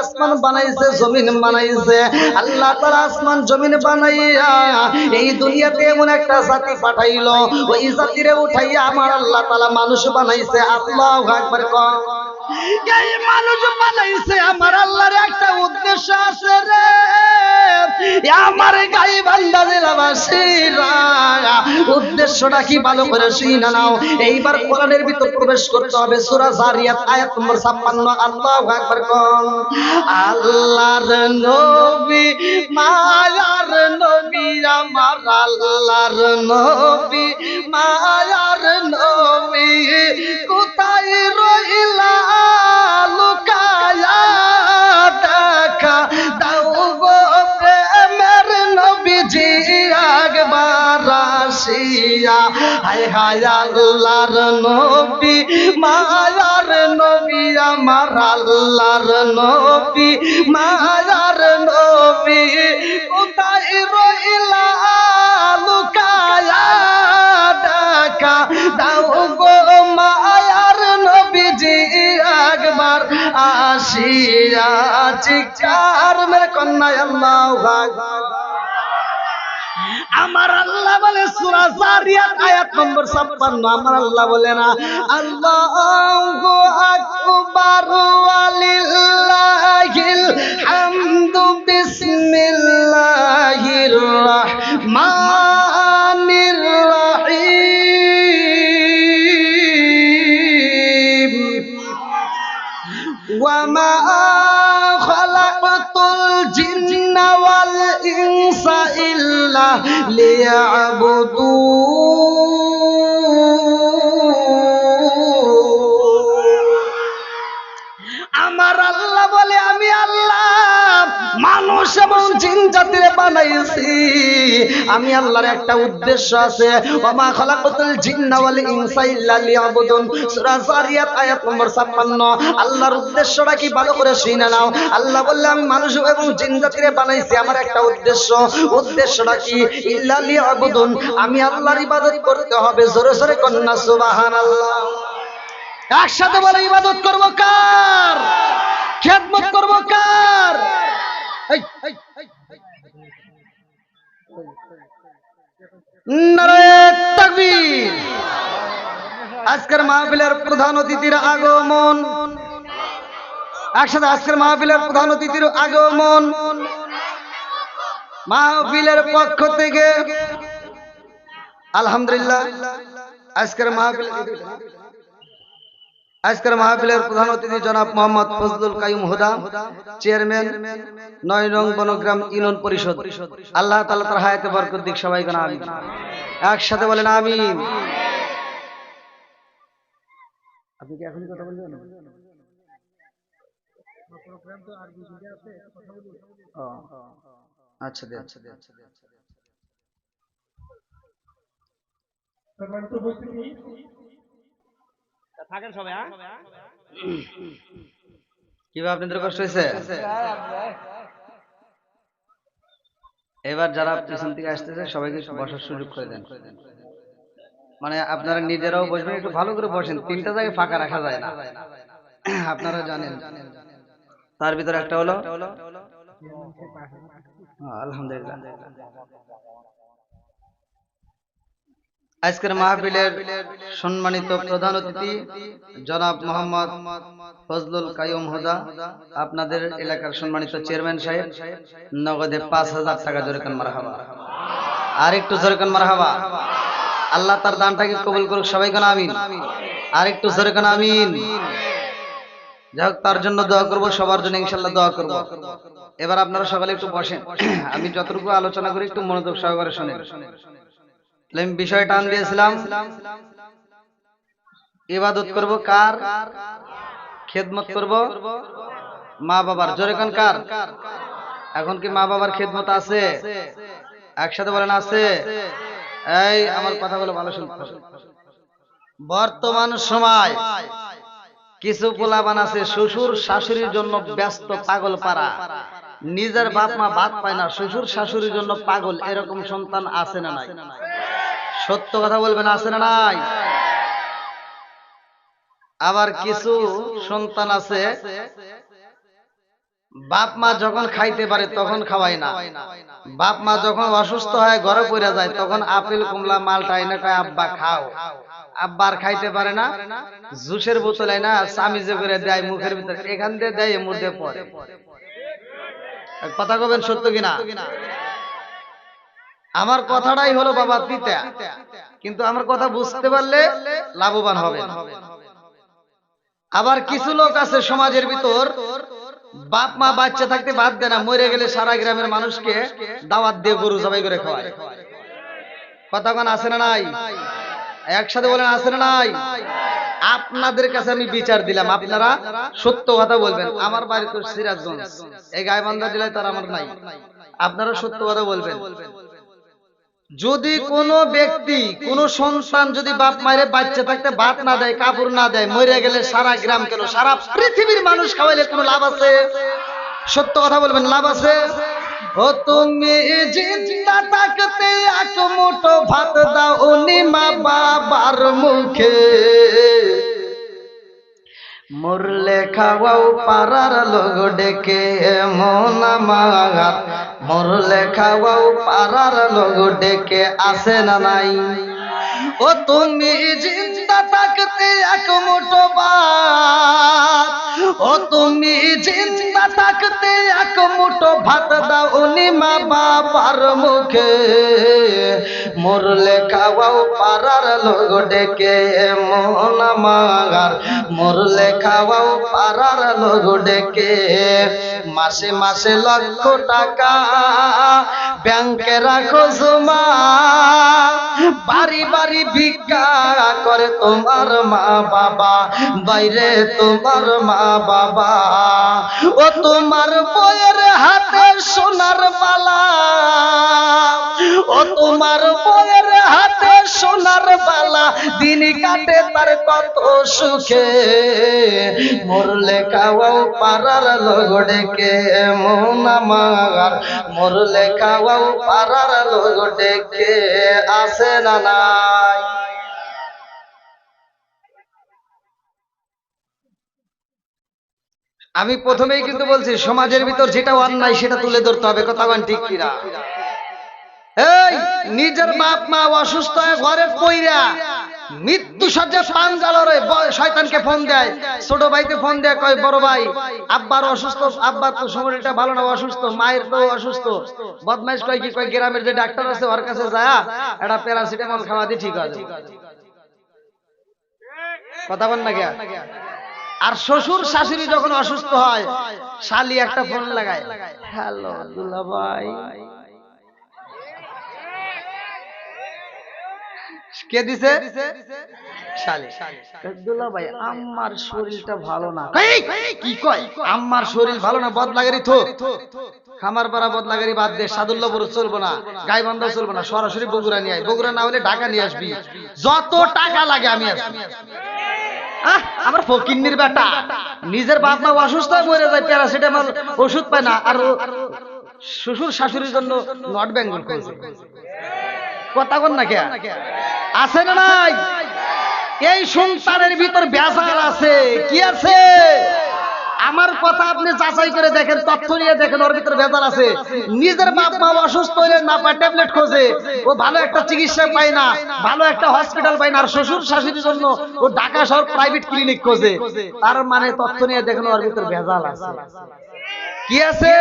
আসমান বানাইছে, জমিন বানাইছে। আল্লাহ তাআলা আসমান জমিন বানাইয়া এই দুনিয়াতে এমন একটা জাতি পাঠাইলো, ওই জাতিরে উঠাইয়া আমার আল্লাহ তাআলা মানুষ বানাইছে। আল্লাহু আকবার। এই মানুষ বানাইছে আমার আল্লাহর একটা উদ্দেশ্য আছে রে আমার গায়ে বান্দা জেলাবাসীরা। উদ্দেশ্যটা কি ভালো করে শুনে নাও। এইবার কোরআনের ভিতর প্রবেশ করতে হবে। সূরা জারিয়াত আয়াত নম্বর 56। আল্লাহু আকবার কোন। আল্লাহর নবী মায়ার নবী আমার আল্লাহর নবী মায়ার নবী কোথায় রইলা লুকায়া দেখা দাও গো প্রেমের নবীজি একবার আসিয়া। হায় হায় আল্লাহর নবী মায়ার নবী আমার আল্লাহর নবী মায়ার নবী কোথায় রইলা লুকায়া দেখা দাও গো মায়ার নবীজি একবার আসিয়া। চিৎকার মেরে কন্যা আল্লাহু আকবার। আমার আল্লাহ বলে সূরা জারিয়াত আয়াত নম্বর 56। আমার আল্লাহ বলে না আল্লাহু আকবার ওয়ালিল্লাহিল হামদু বিসমিল্লাহির রাহমানির রাহিম ওয়া মা খালাকাতুল জিন্না ওয়াল ইনসা ইল্লা লিয়াবুদুন। আমার আল্লাহ বলে আমি আল্লাহ মানুষ এবং জিন জাতিরে বানাইছি। আমি আল্লাহর একটা উদ্দেশ্য আছে। ওমা খালাকাতুল জিন্না ওয়াল ইনসা ইল্লা লিয়াবুদুন। সূরা জারিয়াত আয়াত নম্বর 56। আল্লাহর উদ্দেশ্যটা কি ভালো করে শুনে নাও। আল্লাহ বললেন আমি মানুষ এবং জিন জাতিরে বানাইছি আমার একটা উদ্দেশ্য। উদ্দেশ্যটা কি? ইল্লা লিয়াবুদুন, আমি আল্লাহর ইবাদত করতে হবে। জোরে জোরে কন্না সুবহানাল্লাহ। একসাথে বলে ইবাদত করব কার? খেদমত করব কার? নারায়ে তাকবীর। আজকের মাহফিলের প্রধান অতিথির আগমন। একসাথে আজকের মাহফিলের প্রধান অতিথির আগমন। মাহফিলের পক্ষ থেকে আলহামদুলিল্লাহ আজকের মাহফিলের প্রধান অতিথি জনাব মোহাম্মদ ফজলুল কাইয়ুম হুদা, চেয়ারম্যান ৯ নং বনগ্রাম ইউনিয়ন পরিষদ। আল্লাহ তাআলা তার হায়াতে বরকত দিক। সবাই বলেন আমিন। একসাথে বলেন আমিন। আপনি কি এখনই কথা বলবেন? আচ্ছা দেন। থাকেন সবাই। কিভাবে আপনাদের কষ্ট হয়েছে? এবার যারা পিছন থেকে আসতেছে সবাইকে বসার সুযোগ করে দেন। মানে আপনারা নিজেরাও বসবেন, একটু ভালো করে বসেন। 3টা জায়গায় ফাঁকা রাখা যায় না, আপনারা জানেন। তার ভিতরে একটা হলো আলহামদুলিল্লাহ আজকের মাহফিলের সম্মানিত প্রধান অতিথি জনাব মোহাম্মদ ফজলুল কাইয়ুম হুদা, আপনাদের এলাকার সম্মানিত চেয়ারম্যান সাহেব, নগদে ৫,০০০ টাকা জোরে কান মারহাবা। আর একটু জোরে কান মারহাবা। আল্লাহ তার দানটাকে কবুল করুক। সবাই কান আমিন। আর একটু জোরে কান আমিন। যাই হোক, তার জন্য দোয়া করব, সবার জন্য ইনশাআল্লাহ দোয়া করব। এবার আপনারা সকালে একটু বসেন। আমি যতটুকু আলোচনা করি একটু মনোযোগ সহকারে শুনেন। আমি বিষয় টান দিয়েছিলাম ইবাদত করব কার? খেদমত করব মা বাবার। জোরে কান কার? এখন কি মা বাবার খেদমত আছে? একসাথে বলেন আছে। এই আমার কথাগুলো ভালো শুনতে হবে। বর্তমান সময় কিছু পোলাপান আছে শ্বশুর শাশুড়ির জন্য ব্যস্ত, পাগল পারা। নিজের বাপ মা ভাত পায় না, শ্বশুর শাশুড়ির জন্য পাগল। এরকম সন্তান আছে না নাই? সত্য কথা বলবেন, আছে না নাই? আবার কিছু সন্তান আছে বাপ মা যখন খাইতে পারে তখন খাওয়াই না, বাপ মা যখন অসুস্থ হয় ঘরে পড়ে যায় তখন আপেল কমলা মালটা এনে কয় আব্বা খাও, আব্বা আর খাইতে পারে না, জুসের বোতল না চামিজে করে দেয় মুখের ভিতরে, এখান দিয়ে দেয় এর মধ্যে পড়ে। কথা কবেন সত্য কিনা? আমার কথাটাই হলো বাবা পিতা, কিন্তু আমার কথা বুঝতে পারলে লাভবান হবে। আবার কিছু লোক আছে সমাজের ভিতর, বাপ মা বাচ্চা থাকতে বাদ দেয় না, মরে গেলে সারা গ্রামের মানুষকে দাওয়াত দিয়ে গরু জবাই করে খাওয়ায়। কথা কোন আছে না নাই? একসাথে বলেন আছে না নাই? আপনাদের কাছে আমি বিচার দিলাম, আপনারা সত্য কথা বলবেন। আমার বাড়ি তো সিরাজগঞ্জ, এই গাইবান্ধা জেলায় তার আমার নাই, আপনারা সত্য কথা বলবেন। যদি কোনো ব্যক্তি কোন সন্তান যদি বাপ মায়ের বাচ্চা থাকতে ভাত না দেয়, কাপড় না দেয়, মরে গেলে সারা গ্রাম কেন সারা পৃথিবীর মানুষ খাওয়াইলে কোনো লাভ আছে? সত্য কথা বলবেন, লাভ আছে? ও তুমি জিন্দা থাকতে এক মুঠো ভাত দাও উনি মা বাবার মুখে, মরলে খাওয়াও পাড়ার লোক ডেকে মন আমার, মরলে খাওয়াও পাড়ার লোক ডেকে আসে না নাই? ও তুমি জিন্দা থাকতে এক মুঠো ভাত, ও তুমি জিন্দা থাকতে এক মুঠো ভাত দাও উনি মা বাবার মুখে, মরলে খাওয়াও পাড়ার লোক ডেকে মন আমার, মরলে খাওয়াও পাড়ার লোক ডেকে। মাসে মাসে লক্ষ টাকা ব্যাংকে রাখো জমা, বাড়ি বাড়ি ভিক্ষা করে তোমার মা বাবা, বাইরে তোমার মা বাবা। ও তোমার বউয়ের হাতে সোনার মালা, ও তোমার বউয়ের হাতে সোনার বালা, দিন কাটে তার কত সুখে, মরলে খাওয়াও পাড়ার লোক ডেকে মন আমার, মরলে খাওয়াও পাড়ার লোক ডেকে আসে না নাই? আমি প্রথমেই কিন্তু বলছি সমাজের ভিতর যেটা অন্যায় সেটা তুলে ধরতে হবে। কথা বলেন ঠিক কিনা? এই নিজের বাপ মা অসুস্থ হয়ে ঘরে পইরা মৃত্যু সজ্জা পাঞ্জালরে শয়তানকে ফোন দেয়, ছোট ভাইকে ফোন দেয়, কয় বড় ভাই আব্বার অসুস্থ, আব্বার তো শরীরটা ভালো না, অসুস্থ, মায়ের তো অসুস্থ। বদমাইশ কয় কি, কয় গ্রামের যে ডাক্তার আছে ওর কাছে যায় একটা প্যারাসিটামল খাওয়া দিয়ে ঠিক আছে। কথা বল না কে? আর শ্বশুর শাশুড়ি যখন অসুস্থ হয় শালি একটা ফোন লাগায়, হ্যালো দুলা ভাই, কে দিছে? শালি। দুলা ভাই আমার শরীরটা ভালো না। কি কয়? আমার শরীর ভালো না, বদলাগারি থো, খামার পাড়া বদলাগারি বাদ দে, সাদুল্লাহপুর চলবো না, গাইবান্ধা চলবো না, সরাসরি বগুড়া নিয়ে আয়, বগুড়া না হলে ঢাকা নিয়ে আসবি, যত টাকা লাগে আমি আসবি। আমার ফকিন্নির বেটা নিজের বাপ মা অসুস্থ হয়ে মরে যায়, প্যারাসিটামল ওষুধ পায় না, আর শ্বশুর শাশুড়ির জন্য নর্থ বেঙ্গল করছে। কথা কন না কে? আছে না নাই? এই সংসারের ভিতর বেজার আছে। কি আছে? আমার কথা আপনি যাচাই করে দেখেন, তথ্য নিয়ে দেখেন, ওর ভিতরে বেজার আছে। নিজের বাপ মা অসুস্থ হইলে না পায় ট্যাবলেট খোঁজে, ও ভালো একটা চিকিৎসা পায় না, ভালো একটা হসপিটাল পায় না, আর শ্বশুর শাশুড়ির জন্য ও ঢাকা শহর প্রাইভেট ক্লিনিক খোঁজে। তার মানে তথ্য নিয়ে দেখেন ওর ভিতরে বেজাল আছে। কি আছে?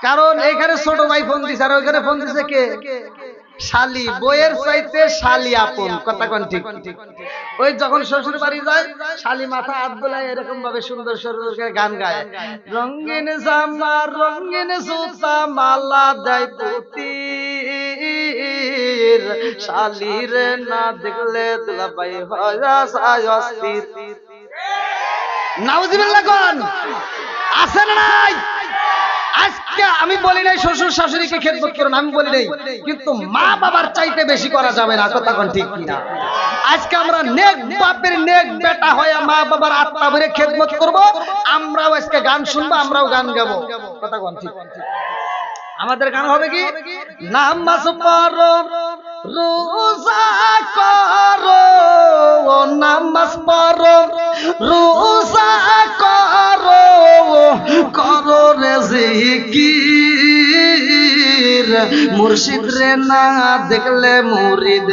কারণ এখানে ছোট ভাই ফোন দিছে, আর ওইখানে ফোন দিছে কে? শালি। বইয়ের চাইতে শালি আপন। কথা কোন ঠিক? ওই যখন শ্বশুর বাড়ি যায় শালি মাথা হাত বোলায় এরকম ভাবে সুন্দর সুন্দর গান গায়, রঙিন জামা রঙিন জুতা মালা দেয় পুতি, শালির না দেখলে দুলাভাই হয় অস্থির। নাউজুবিল্লাহ কোন? আছে না নাই? আজকে আমি বলি নাই শ্বশুর শাশুড়িকে খেদমত করুন, আমি বলি নাই, কিন্তু মা বাবার চাইতে বেশি করা যাবে না। কথা কোন ঠিক কিনা? আজকে আমরা নেক বাপের নেক বেটা হয়ে মা বাবার আত্মা ভরে খেদমত করব, আমরাও আজকে গান শুনবো, আমরাও গান গাবো। কথা কোন ঠিক? আমাদের গান হবে কি? নামাজ পড়ো রোজা করো, নামাজ পড়ো রোজা করো, জিকির মুর্শিদ রে না দেখলে মুরিদ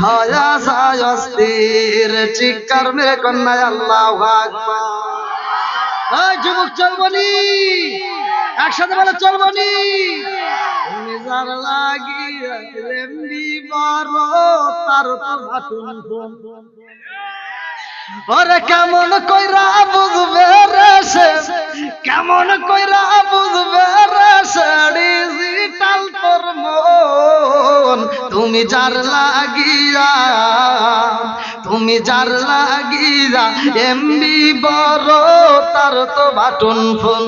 হয়া যায় অস্থির চিৎকার মেরে কন্যা আল্লাহু আকবার ওই যুবক চলবনি একসাথে বলে চলবনি তুমি যার লাগিয়া লেম্বি বড় তার তো ভাটুন ওরে কেমন কইরা বুঝবে রে সে কেমন কইরা বুঝবে রে সে ডিজিটাল তোর মন তুমি যার লাগিয়া এমবি বড় তার তো বাটন ফোন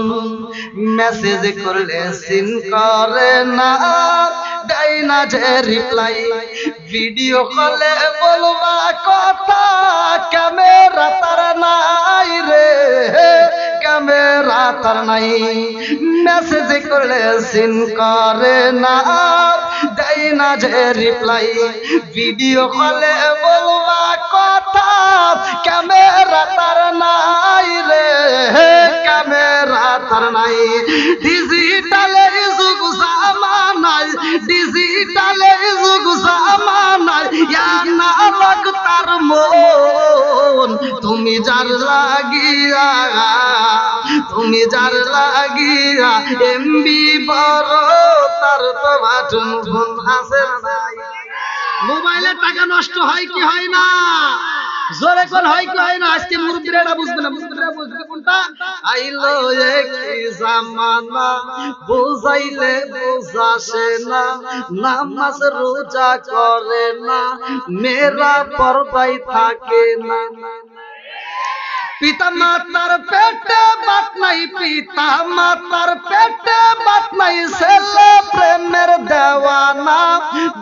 মেসেজ করলে সিন করে না দেয় না যে রিপ্লাই ভিডিও কলে বলবা কথা ক্যামেরা তার নাই রে ক্যামেরা তার নাই মেসেজ করলে সিন করে না দেয় না যে রিপ্লাই ভিডিও কলে বলবা কথা ক্যামেরা তার নাই রে ক্যামেরা তার নাই ডিজিটালের যুগ জামানায় ডিজিটালের যুগ জামানায় ইয়া না লাগ তার মন তুমি যার লাগিয়া এমবি বড় তার তো বাটন ফোন আছে নাই মোবাইলের টাকা নষ্ট হয় কি হয় না জোরে কোন হয় কি হয় না আজকে মুরব্বিরা বুঝবে না মুরব্বিরা বুঝবে কোনটা আইলো একই জামানা বুঝাইলে বুঝাসে না নামাজ রোজা করে না মেয়েরা পর্দায় থাকে না পিতা মাতার পেটে বাত নাই পিতা মাতার পেটে বাত নাই ছেলে প্রেমের দেওয়ানা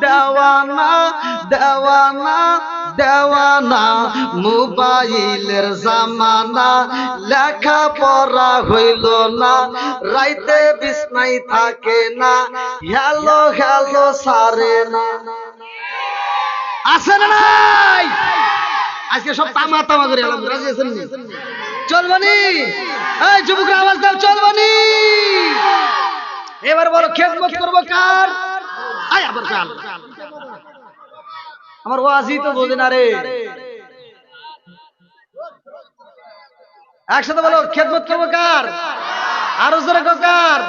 দেওয়ানা দেওয়ানা দেওয়ানা মোবাইলের জামানা লেখা পড়া হইল না রাইতে বিছনায় থাকে না হ্যালো হ্যালো সারে না আছে না নাই আজকে সব তামা তামা করে এলাম রাজি আছেন নি চলবনি এই যুবকরা আওয়াজ দাও চলবনি এবার বলো খেদমত করব কার আয় আবার কাল আমার ওয়াজি তো বোঝে না রে একসাথে বলো খেদমত করব কার আরো জোরে কার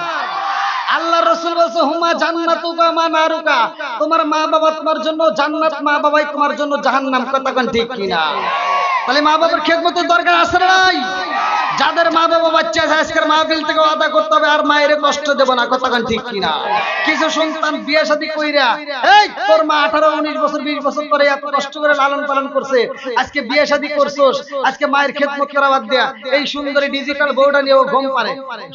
আল্লাহ রাসূল বলেছে হুমা জান্নাতুকা মা নারুকা তোমার মা বাবা তোমার জন্য জান্নাত মা বাবাই তোমার জন্য জাহান্নাম কথা কোন ঠিক কিনা তাহলে মা বাবার খেদমতের দরকার আছে না নাই যাদের মা বাবা বাচ্চা আছে আজকের মাহফিল থেকে আদা করতে হবে আর মায়ের কষ্ট দেব না কথা কোন ঠিক কিনা কিছু সন্তান বিয়ে শাদী কইরা এই তোর মা 18 19 বছর 20 বছর পরে এত কষ্ট করে লালন পালন করছে আজকে বিয়ে শাদী করছস আজকে মায়ের খেদমত করা বাদ দেয়া এই সুন্দরী ডিজিটাল বউটা নিয়ে ও ঘুম পারে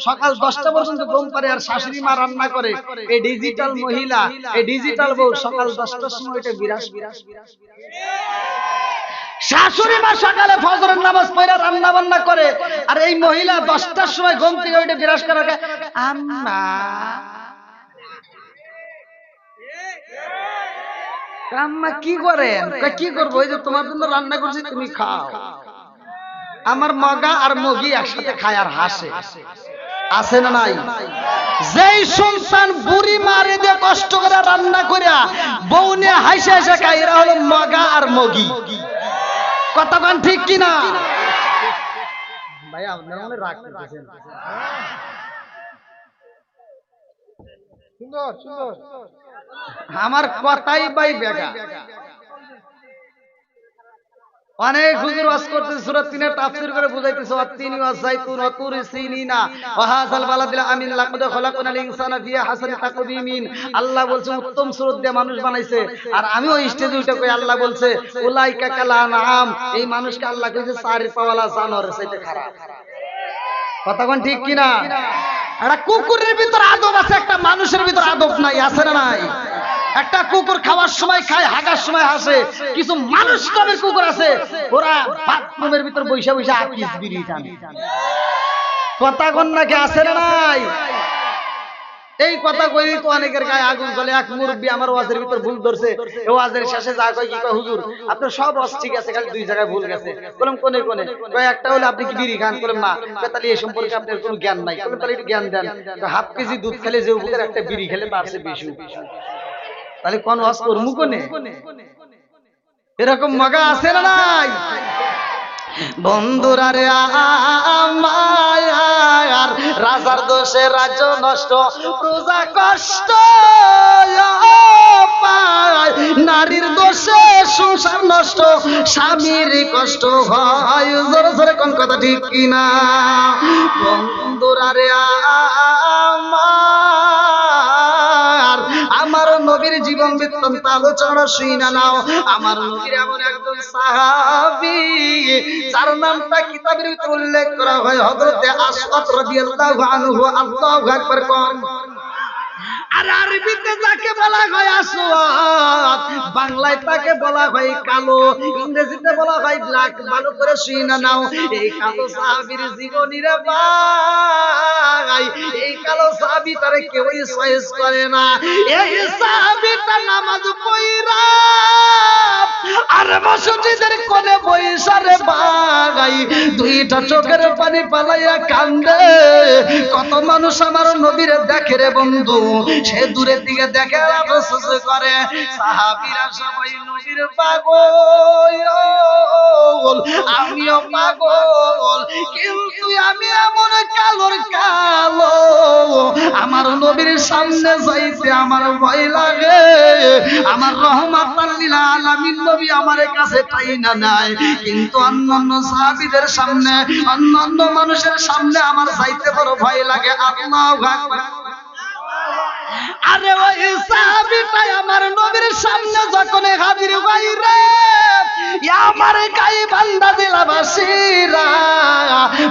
সকাল 10টা পর্যন্ত ঘুম পারে আর শাশুড়ি মা রান্না করে এই ডিজিটাল মহিলা এই ডিজিটাল বউ সকাল 10টার সময় এটা বিরাস শাশুড়ি মা সকালে ফজরের নামাজ পড়ে রান্না বান্না করে আর এই মহিলা 10টার সময় ঘুম থেকে উঠে বিরাস করে আম্মা আম্মা কি করেন কি করবো ওই যে তোমার জন্য রান্না করছি তুমি খাও আমার মগা আর মগি একসাথে খায় আর হাসে আছে না নাই যেই সন্তান বুড়ি মারে দিয়ে কষ্ট করে রান্না করে বউ নিয়ে হাসে হাসে খায় এরা হলো মগা আর মগি কতক্ষণ ঠিক কিনা ভাই আপনারা মনে রাগ করতেছেন সুন্দর সুন্দর আমার কথাই ভাই বেগা অনেক হুজুর ওয়াজ করতেছে সূরা 3 এর তাফসীর করে বুঝাইতেছে ওয়াতিনি ওয়াযাইতুন ওয়া তুরি সিনিনা ওয়া হাযাল বালাদিল আমিন লাকাদ খলাকনাল ইনসানা ফি আহসানি তাকওয়িমিন আল্লাহ বলছে উত্তম সুরত দিয়ে মানুষ বানাইছে আর আমিও স্টেজে উঠে কই আল্লাহ বলছে উলাইকা কালানাম এই মানুষকে আল্লাহ কইছে চার পাওয়ালা জানোয়ারের চাইতে খারাপ কতক্ষণ ঠিক কিনা একটা কুকুরের ভিতর আদব আছে একটা মানুষের ভিতর আদব নাই আছে না নাই একটা কুকুর খাওয়ার সময় খায় হাগার সময় হাসে কিছু মানুষ কবে কুকুর আছে ওরা বাথরুমের ভিতর বৈশা বৈশা আকিস বিড়ি টানে কথা কোন নাকি আছে না নাই এই কথা কই তো অনেকের গায়ে আগুন জ্বলে। এক মুরব্বি আমার ওয়াজের ভিতর ভুল ধরছে, এই ওয়াজের শেষে যা কয় কি কয়, হুজুর আপনার সব ওয়াজ ঠিক আছে, খালি দুই জায়গায় ভুল গেছে। বললাম কোনে কোনে? কয় একটা হলো আপনি কি বিড়ি খান? বললাম না। কয় তাহলে এই সম্পর্কে আপনার কোনো জ্ঞান নাই। বললাম তাহলে একটু জ্ঞান দেন। হাফ কেজি দুধ খেলে যে উপকার, একটা বিড়ি খেলে তার চেয়ে বেশি। তাহলে কোন ওয়াজ করমু কোনে? এরকম মগা আছে না নাই? বন্ধুরা রে আমার, রাজার দোষে রাজ্য নষ্ট, প্রজা কষ্ট পায়, নারীর দোষে সংসার নষ্ট, স্বামীর কষ্ট হয়। জোরে জোরে কোন কথা ঠিক কিনা? বন্ধুরা রে আমার নবীর জীবন বৃত্তান্ত আলোচনা শুইনা নাও। আমার নবীর এমন একজন সাহাবী যার নামটা কিতাবের ভিতরে উল্লেখ করা হয়, হযরতে আসওয়াদ রাদিয়াল্লাহু আনহু। আল্লাহু আকবার কোন। আর আরবিতে যাকে বলা হয় আসওয়াদ, বাংলায় তাকে বলা হয় কালো, ইংরেজিতে বলা হয় ব্ল্যাক। ভালো করে শুইনা নাও। এই কালো সাহাবীর জীবনী রে ভাই, এই কালো সাহাবীটারে কেউই চয়েস করে না। এই সাহাবীটা নামাজ পড়া আর মসজিদের কোণে বইসা রে ভাই, দুইটা চোখের পানি পালাইয়া কান্দে। কত মানুষ আমার নবীরে দেখে রে বন্ধু, সে দূরের দিকে দেখে আফসোস করে। সাহাবীরা সবাই নবীর পাগল, আমিও পাগল, কিন্তু আমি এমন কালোর কালো, আমার নবীর সামনে যাইতে আমার ভয় লাগে। আমার রহমাতুল লিল আলামিন নবী আমার কাছে টাইনা নাই, কিন্তু অন্যান্য সাহাবীদের সামনে, অন্যান্য মানুষের সামনে আমার যাইতে বড় ভয় লাগে। আল্লাহু আকবার। আরে ওই সাহাবীটাই আমার নবীর সামনে যখন হাজির হয় রে, আমার গায়ে বান্দা দিলাবাসীরা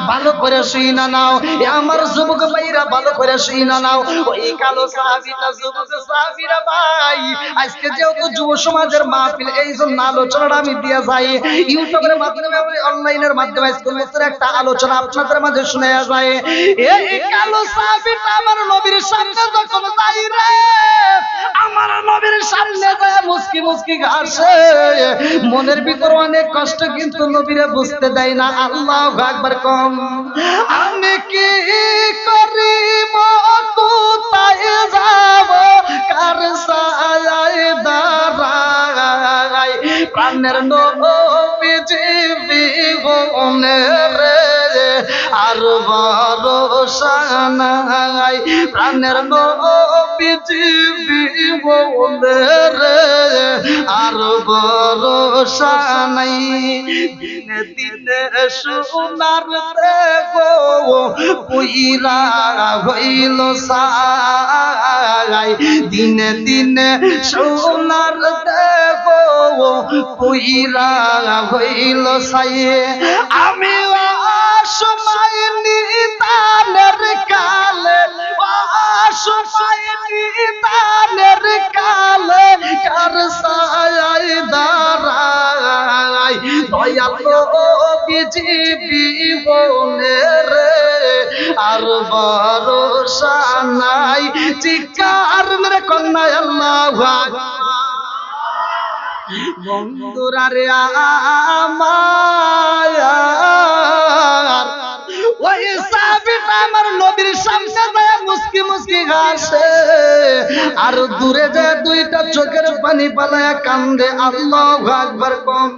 ভালো করে শুইনা নাও। আমার যুবক ভাইরা ভালো করে শুইনা নাও। ওই কালো সাহাবীটা, যুবক সাহাবীরা ভাই, আজকে যেহেতু যুব সমাজের মাহফিল, এই জন্য আলোচনাটা আমি দিয়ে যাই। ইউটিউবের মাধ্যমে, অনলাইনের মাধ্যমে আজকে একটা আলোচনা আপনাদের মাঝে শুনে যায়। এই কালো সাহাবীটা আমার নবীর সামনে যখন যাই রে, আমার নবীর সামনে যায় মুস্কি মুস্কি হাসে, মনের ভিতর অনেক কষ্ট, কিন্তু নবীরে বুঝতে দেয় না। আল্লাহু আকবার কম। আমি কি করিব, কোথায় যাব, কার ছায়ায় দাঁড়াই, প্রাণের নবীজি বিহনে রে আর ভরসা নাই, প্রাণের নবীজি বিহনে রে আর ভরসা নাই। দিনে দিনে সোনার দেখো পুইরা হইল সাই, দিনে দিনে সোনার দেখো পুইরা হইল সাই। আমি অসময় নিদানের কালে, অসময় নিদানের কালে কার ছায়ায় দাঁড়াই, দয়াল নবীজি বিহনে রে আর ভরসা নাই। চিৎকার মেরে কন্যা আল্লাহু আকবার। বন্ধুরা রে আমার, ওই সাহাবীটা আমার নবীর সামনে যায় মুস্কি মুস্কি হাসে, আর দূরে যায় দুইটা চোখের পানি পালায়া কান্দে। আল্লাহু আকবার কম।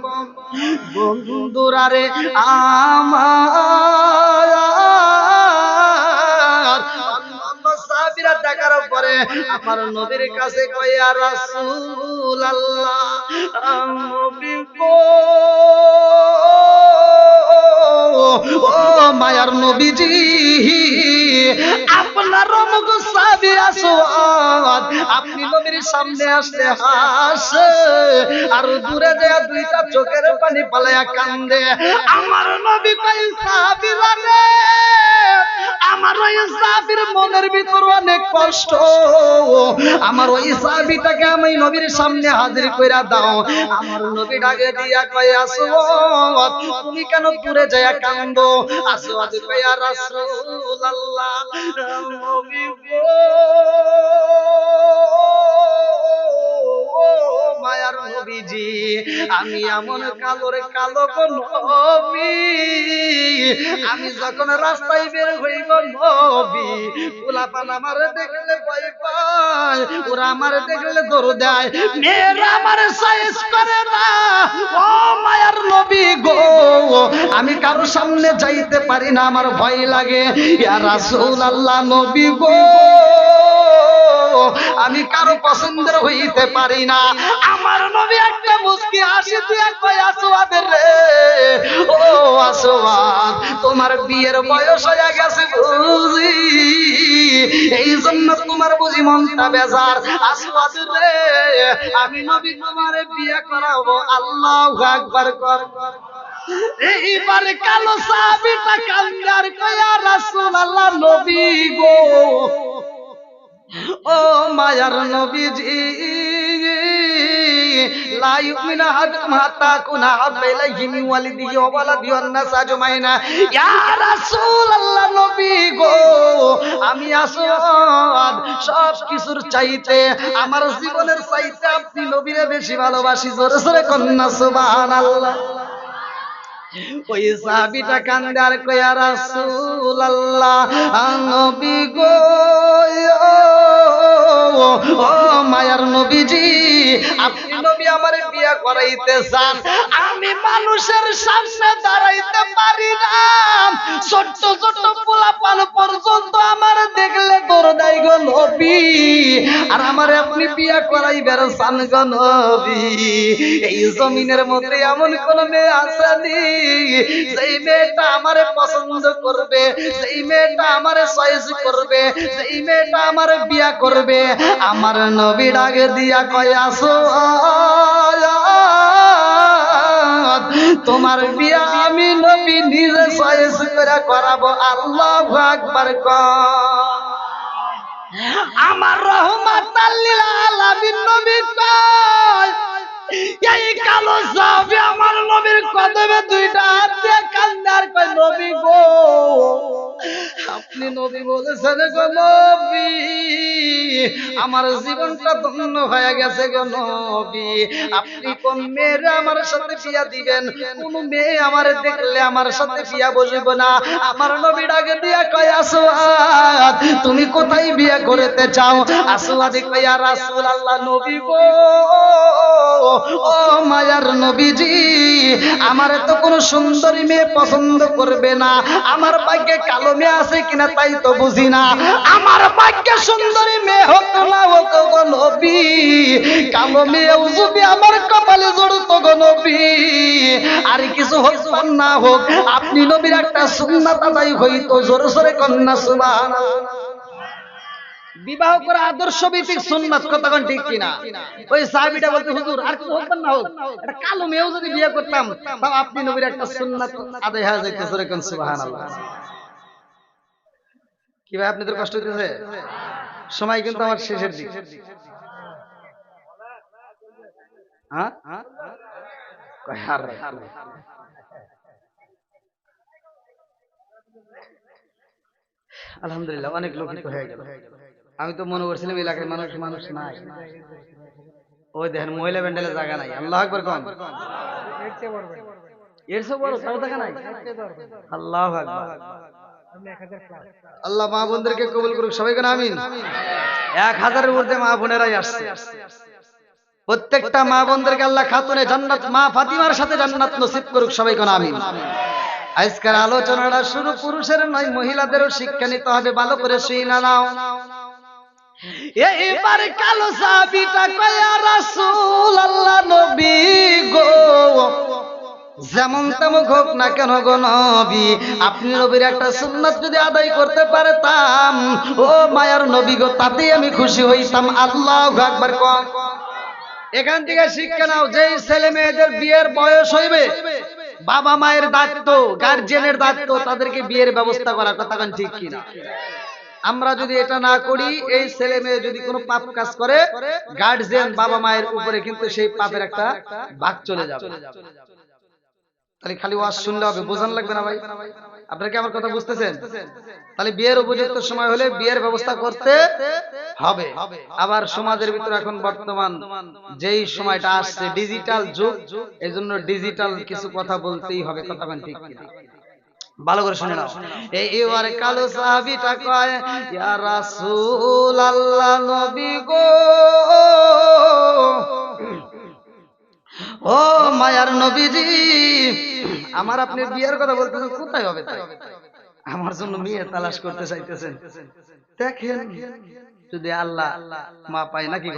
বন্ধুরা রে আমার, সাহাবীরা দেখার পরে আমার নবীর কাছে কয়, ইয়া রাসূলুল্লাহ, নবী গো, ও মায়ার নবীজি, আপনার মুখ সাহাবী আসওয়াদ, আপনি নবীর সামনে আসলে হাসে, আর দূরে যায় দুইটা চোখের পানি পালায়া কান্দে। আমার নবী কয়, সাহাবীরা রে, আমার ওই সাহাবীর মনের ভিতর অনেক কষ্ট। আমার ওই সাহাবীটাকে আমি নবীর সামনে হাজির কইরা দাও। আমার নবী ডাকে দিয়া কয় আসওয়াদ, তুমি কেন দূরে যায়া কান্দো? আসওয়াদ কয় ইয়া রাসূলুল্লাহ, নবী গো, মায়ার নবীজি, আমি এমন কালোর কালো গো নবী, আমি যখন রাস্তায় বের হই গো নবী, পোলাপান আমার দেখলে ভয় পায়, ওরা আমার দেখলে দৌড় দেয়, মেয়েরা আমার সাইজ করে না। ও মায়ার নবী গো, আমি কারো সামনে যাইতে পারি না, আমার ভয় লাগে। ইয়া রাসূলুল্লাহ, নবী গো, আমি কারো পছন্দের হইতে পারি না। আমার নবী একটা মুস্কি হাসি দিয়া কয় আসওয়াদ রে, ও আসওয়াদ, তোমার বিয়ের বয়স হয়ে গেছে বুঝি, এই জন্য তোমার বুঝি মনটা বেজার। আসওয়াদ রে, আমি নবী তোমারে বিয়ে করাবো। আল্লাহু আকবার কর। এইবার কালো সাহাবীটা কান্দার কয় ইয়া রাসূলুল্লাহ, নবী গো, ও মায়ার নবীজি, লা ইউমিনু আহাদুকুম হাত্তা কুনা আহাব্বা ইলাইহি মিন ওয়ালিদিহি ওয়া ওয়ালাদিহি ওয়ান নাস আজমাইনা। ইয়া রাসূলুল্লাহ, নবী গো, আমি আসওয়াদ সব কিছুর চাইতে, আমার জীবনের চাইতে আপনি নবীরে বেশি ভালোবাসি। জোরে জোরে কন্না সুবহানাল্লাহ। ওই সাহাবীটা কান্দে আর কয় ইয়া রাসূলুল্লাহ, নবী গো, ও মায়ার নবীজি, আপনি নবী আমারে বিয়ে করাইতে চান, আমি মানুষের সামনে দাঁড়াইতে পারি না, ছোট্ট ছোট্ট পোলাপান পর্যন্ত আমার দেখলে দৌড় দেয় গো নবী, আর আমারে আপনি বিয়ে করাইবেন চান গো নবী। এই জমিনের মধ্যে এমন কোন মেয়ে আসেনি যেই মেয়েটা আমারে পছন্দ করবে, যেই মেয়েটা আমারে চয়েস করবে, যেই মেয়েটা আমারে বিয়ে করবে। আমার নবী ডাকে দিয়া কয় আসওয়াদ, তোমার বিয়ে আমি নবী নিজে চয়েস করে করাবো। আল্লাহু আকবার কর। আমার রহমাতাল লিল আলামিন নবী কয়, এই কালো সাহাবী আমার নবীর কদমে দুইটা হাত দিয়ে কান্দে আর কয়, নবী গো, আপনি নবী বলেছেন গো নবী, আমার জীবনটা ধন্য হয়ে গেছে গো নবী, আপনি কোন মেয়ের আমার সাথে বিয়া দিবেন? কোন মেয়ে আমার দেখলে আমার সাথে বিয়া বসিব না। আমার নবী ডাকে দিয়া কয় আসওয়াদ, তুমি কোথায় বিয়া করতে চাও? আসওয়াদ কয় ইয়া রাসূলুল্লাহ, নবী গো, ও মায়ার নবীজি, আমার তো কোন সুন্দরী মেয়ে পছন্দ করবে না, আমার ভাগ্যে কালো মেয়ে আছে কিনা তাই তো বুঝি না, আমার ভাগ্যে সুন্দরী মেয়ে হোক না হোক গো নবী, কালো মেয়েও যদি আমার কপালে জড়তো গো নবী, আর কিছু হোক না হোক, আপনি নবীর একটা সুন্নাত আদায় হইতো। জোরে জোরে কন্যা সুবহানাল্লাহ। বিবাহ করা আদর্শ ভিত্তিক সুন্নাত, কথা কোন ঠিক কিনা? ওই সাহাবীটা বলতে, হুজুর আর কিছু হোক না হোক, একটা কালো মেয়েও যদি বিয়ে করতাম তাও আপনি নবীর একটা সুন্নাত আদায় হয়ে যাইতো। জোরে কোন সুবহানাল্লাহ। কি ভাই, আপনাদের কষ্ট হইতেছে? সময় কিন্তু আমার শেষের দিক। হ্যাঁ, আলহামদুলিল্লাহ, অনেক লোক হয়ে গেল। আমি তো মনে করছিলাম এলাকায় মানুষ নাই, ওই দেখেন মহিলা ব্যান্ডেলে জায়গা নাই। আল্লাহু আকবার কোন। এর চেয়ে বড় তাও জায়গা নাই। আল্লাহু আকবার। আল্লাহ মা বোনদেরকে কবুল করুক, সবাই কোন আমিন। 1000-এর ঊর্ধ্বে মা বোনেরাই আসছে। প্রত্যেকটা মা বোনদেরকে আল্লাহ খাতুনে জান্নাত, মা ফাতিমার সাথে জান্নাত নসিব করুক, সবাই কোন আমিন। আজকের আলোচনাটা শুরু পুরুষের নয়, মহিলাদেরও শিক্ষা নিতে হবে, ভালো করে শুনে নাও। এইবার কালো সাহাবীটা কয় ইয়া রাসূলুল্লাহ, নবী গো, যেমন তেমন হোক না কেন গো নবী, আপনি নবীর একটা সুন্নাত যদি আদায় করতে পারতাম, ও মায়ার নবী গো, তাতেই আমি খুশি হইতাম। আল্লাহু আকবার কোন। এখান থেকে শিক্ষা নাও, যেই ছেলে মেয়েদের বিয়ের বয়স হইবে বাবা মায়ের দায়িত্ব, গার্জিয়ানের দায়িত্ব তাদেরকে বিয়ের ব্যবস্থা করা, কথা কোন ঠিক কিনা? আমরা যদি এটা না করি, এই ছেলে মেয়ে যদি কোনো পাপ কাজ করে, গার্জিয়ান বাবা মায়ের উপরে কিন্তু সেই পাপের একটা ভাগ চলে যাবে। তাহলে খালি ওয়াজ শুনলে হবে, বোঝান লাগবে না ভাই? আপনারা কি আমার কথা বুঝতেছেন? তাহলে বিয়ের উপযুক্ত সময় হলে বিয়ের ব্যবস্থা করতে হবে। আবার সমাজের ভিতরে এখন বর্তমান যেই সময়টা আসছে ডিজিটাল যুগ, এই জন্য ডিজিটাল কিছু কথা বলতেই হবে, কথা কোন ঠিক কিনা? ভালো করে শুনে নাও। এইবার কালো সাহাবীটা কয়, ইয়া রাসূলুল্লাহ, নবী গো, ও মায়ার নবীজি, আমার আপনি বিয়ের কথা বলতেছেন, কোথায় হবে তাই? আমার জন্য মেয়ে তালাশ করতে চাইতেছেন। দেখেন যদি আল্লাহ মা পায় নাকি